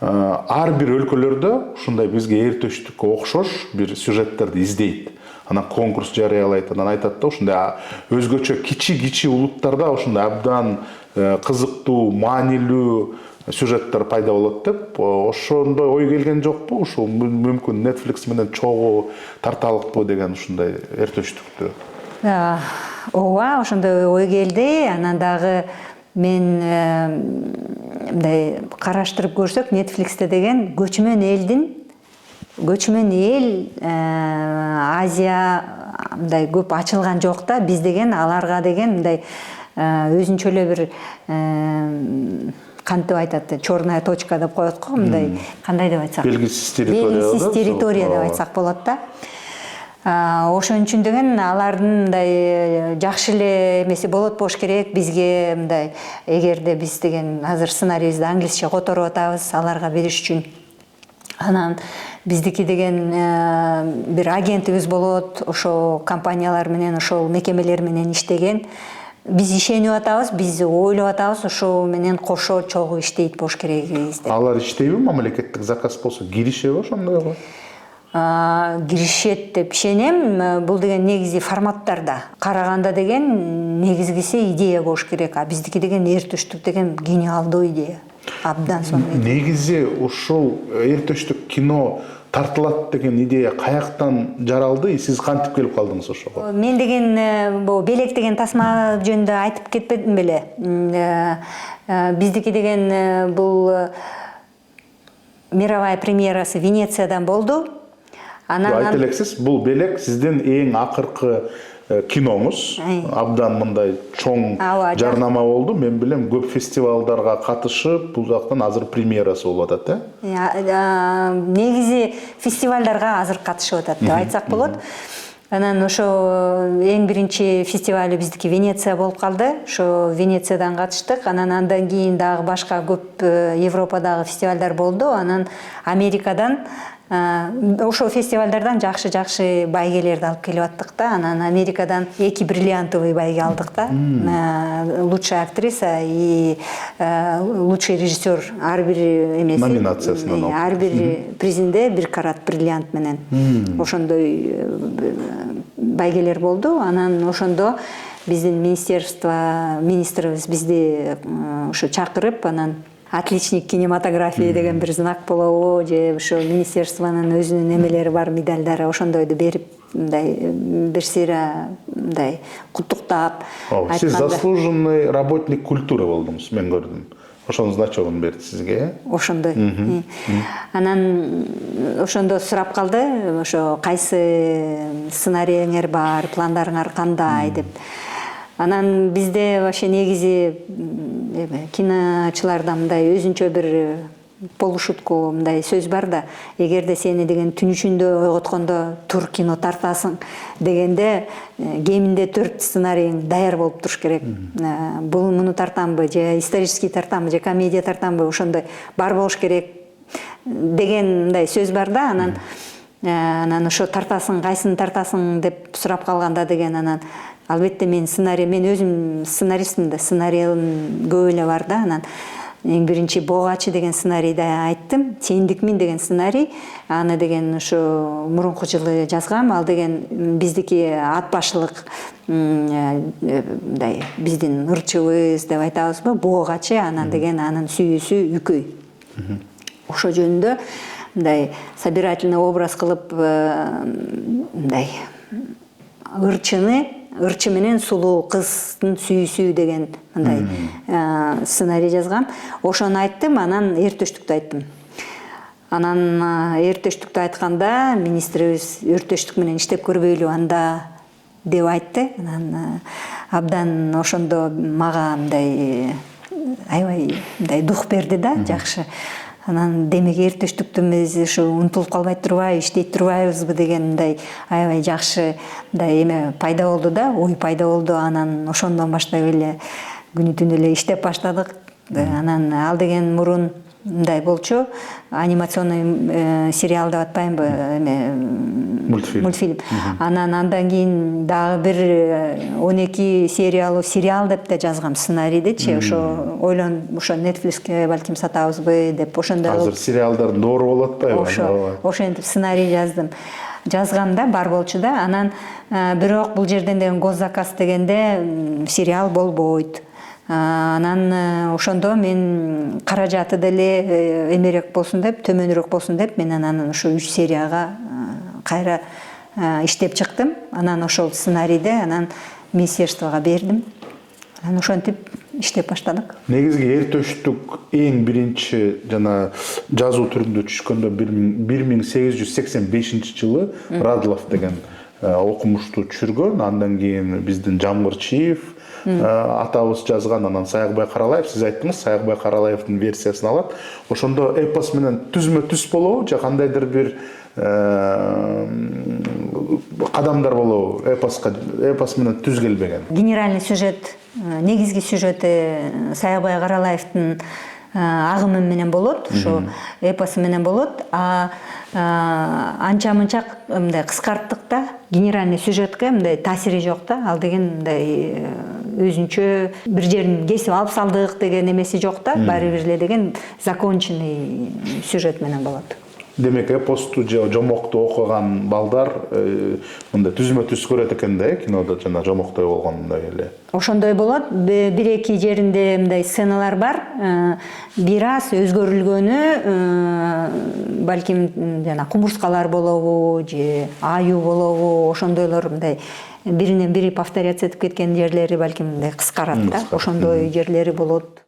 ар бир өлкөлөрдө ушундай бизге эртөштүккө окшош бир сюжеттерди издейт. Анан конкурс жарыялайт, анан айтат да, ушундай өзгөчө кичи улуттарда ушундай абдан кызыктуу, маанилүү сюжеттер пайда болот деп, ошондой ой келген жокпу? Ушул мүмкүн Netflix менен чогуу тарталыкпы деген ушундай эртөштүктү. Ооба, ошондой ой келди. Анан дагы мен мындай караштырып көрсөк, Netflixте деген көчмөн эл Азия мындай көп ачылган жок да. Биз деген аларга деген мындай өзүнчө эле бир кантип айтат, черная точка деп коет го, мындай кандай деп айтсак, белгисиз территория деп айтсак болот да. Ошон үчүн деген алардын мындай жакшы эле эмеси болот болуш керек бизге, мындай эгерде биз деген азыр сценарийибизди англисче которуп атабыз аларга бериш үчүн. Анан биздики деген бир агентибиз болот, ошо компаниялар менен, ошол мекемелер менен иштеген. Биз ишенип атабыз, биз ойлоп атабыз, ошо менен кошо чогуу иштейт болуш керек деп. Алар иштейби? Мамлекеттик заказ болсо киришеби ошондойго? Киришет деп ишенем. Бул деген негизи форматтарда караганда деген негизгиси идея болуш керек. А биздики деген эртөштүк деген гениалдуу идея. Абдан сонун. Негизи ушул эртөштүк кино тартылат деген идея каяктан жаралды? Сиз кантип келип калдыңыз ошого? Мен деген белек деген тасма жөнүндө айтып кетпедим беле. Биздики деген бул мировая премьерасы Венециядан болду. Айта элексиз, бул белек сиздин эң акыркы киноңуз. Абдан мындай чоң жарнама болду. Мен билем, көп фестивалдарга катышып, бул жактан азыр премьерасы болуп атат, Негизи фестивалдарга азыр катышып атат деп айтсак болот. Анан ошо эң биринчи фестивалы биздики Венеция болуп калды. Ошо Венециядан катыштык. Анан андан кийин дагы башка көп Европадагы фестивалдар болду. Анан Америкадан ошо фестивалдардан жакшы байгелерди алып келип аттык да. Анан Америкадан 2 бриллиантовый байге алдык да. Лучшая актриса и лучший режиссер ар бир эмеси, номинациясынан ар бир призинде 1 карат бриллиант менен ошондой байгелер болду. Анан ошондо биздин министрибиз бизди ошо чакырып, анан отличник кинематографии деген бир знак болобу, же ошо министерствонун өзүнүн эмелери бар, медальдары, ошондойду берип, мындай бир сыйра мындай куттуктап айтканда. Сиз заслуженный работник культуры болдуңуз, мен көрдүм. Ошонун значогун берди сизге. Ошондой. Анан ошондо сурап калды, ошо кайсы сценарийиңер бар, пландарыңар кандай деп. Анан бизде вообще негизи киночуларда мындай өзүнчө бир полушутку мындай сөз бар да, эгерде сени деген түн ичинде ойготкондо тур кино тартасың дегенде кеминде 4 сценарийиң даяр болуп туруш керек. Бул муну тартамбы, же исторический тартамбы, же комедия тартамбы, ошондой бар болуш керек деген мындай сөз бар да. Анан ошо тартасың, кайсын тартасың деп сурап калганда деген, анан албетте мен өзүм сценаристмин да, сценариym көп эле бар да. Анан эң биринчи Богачы деген сценарийди айттым. Сендикмин деген сценарий. Аны деген ошо мурунку жылы жазгам. Ал деген биздики ат башылык мындай биздин ырчыбыз деп айтабызбы, Богачы, анан деген анын сүйүүсү Үкөй. Ошо жөнүндө мындай собирательный образ кылып мындай ырчы менен сулуу кыздын сүйүүсү деген мындай сценарий жазгам. Ошону айттым, анан өртөштүктү айттым. Анан өртөштүктү айтканда министрибиз өртөштүк менен иштеп көрбөйлү анда деп айтты. Анан абдан ошондо мага мындай аябай мындай дух берди да, жакшы. Анан демек өртөштүктү биз ушу унутулуп калбай турбайбы, иштей турбайбызбы деген мындай аябай жакшы мындай эме пайда болду да, ой пайда болду. Анан ошондон баштап эле күнү түнү эле иштеп баштадык. Анан ал деген мурун мындай болчу, анимационный сериал деп атпаймынбы, эме мультфильм. Андан кийин дагы бир 12 сериялуу сериал деп да жазгам сценариydичи. Ошо ойлонуп, ошо Netflixке балким сатабызбы деп ошондой. Азыр сериалдар доор болуп атпайбы? Ошентип сценарий жаздым. Жазганда бар болчу да. Анан бирок бул жерден деген госзаказ дегенде сериал болбойт. Анан ошондо мен каражаты деле эмерээк болсун деп, төмөнүрөөк болсун деп, мен анан ошо 3 серияга кайра иштеп чыктым. Анан ошол сценарийди анан министерствого бердим. Анан ошентип иштеп баштадык. Негизги өртөштүк эң биринчи жана жазуу түрүндө түшкөндө 1885 жылы Радлов деген окумушту түшүргөн. Андан кийин биздин Жамгырчиев атабыз жазган, анан Саякбай Каралаев, сиз айттыңыз, Саякбай Каралаевдин версиясын алат. Ошондо эпос менен түзмө-түз болобу, же кандайдыр бир кадамдар болобу эпос менен түз келбеген? Генеральный сюжет, негизги сюжети Саякбай Каралаевдин агымы менен болот, ошо эпос менен болот. Анча-мынча мындай кыскарттык да, генеральный сюжетке мындай таасири жок да. Ал деген мындай өзүнчө бир жерин кесип алып салдык деген эмеси жок да. Баары бир эле деген законченный сюжет менен болот. Демек эпосту же жомокту окуган балдар мындай түзмө-түз көрөт экен да, кинодо жана жомоктой болгондой эле. Ошондой болот. Бир-эки жеринде мындай сценалар бар. Бир аз өзгөрүлгөнү, балким жана кумурскалар болобу, же аюу болобу, ошондойлор мындай биринен бири повторяться этип кеткен жерлери балким мындай кыскарат да. Ошондой жерлери болот.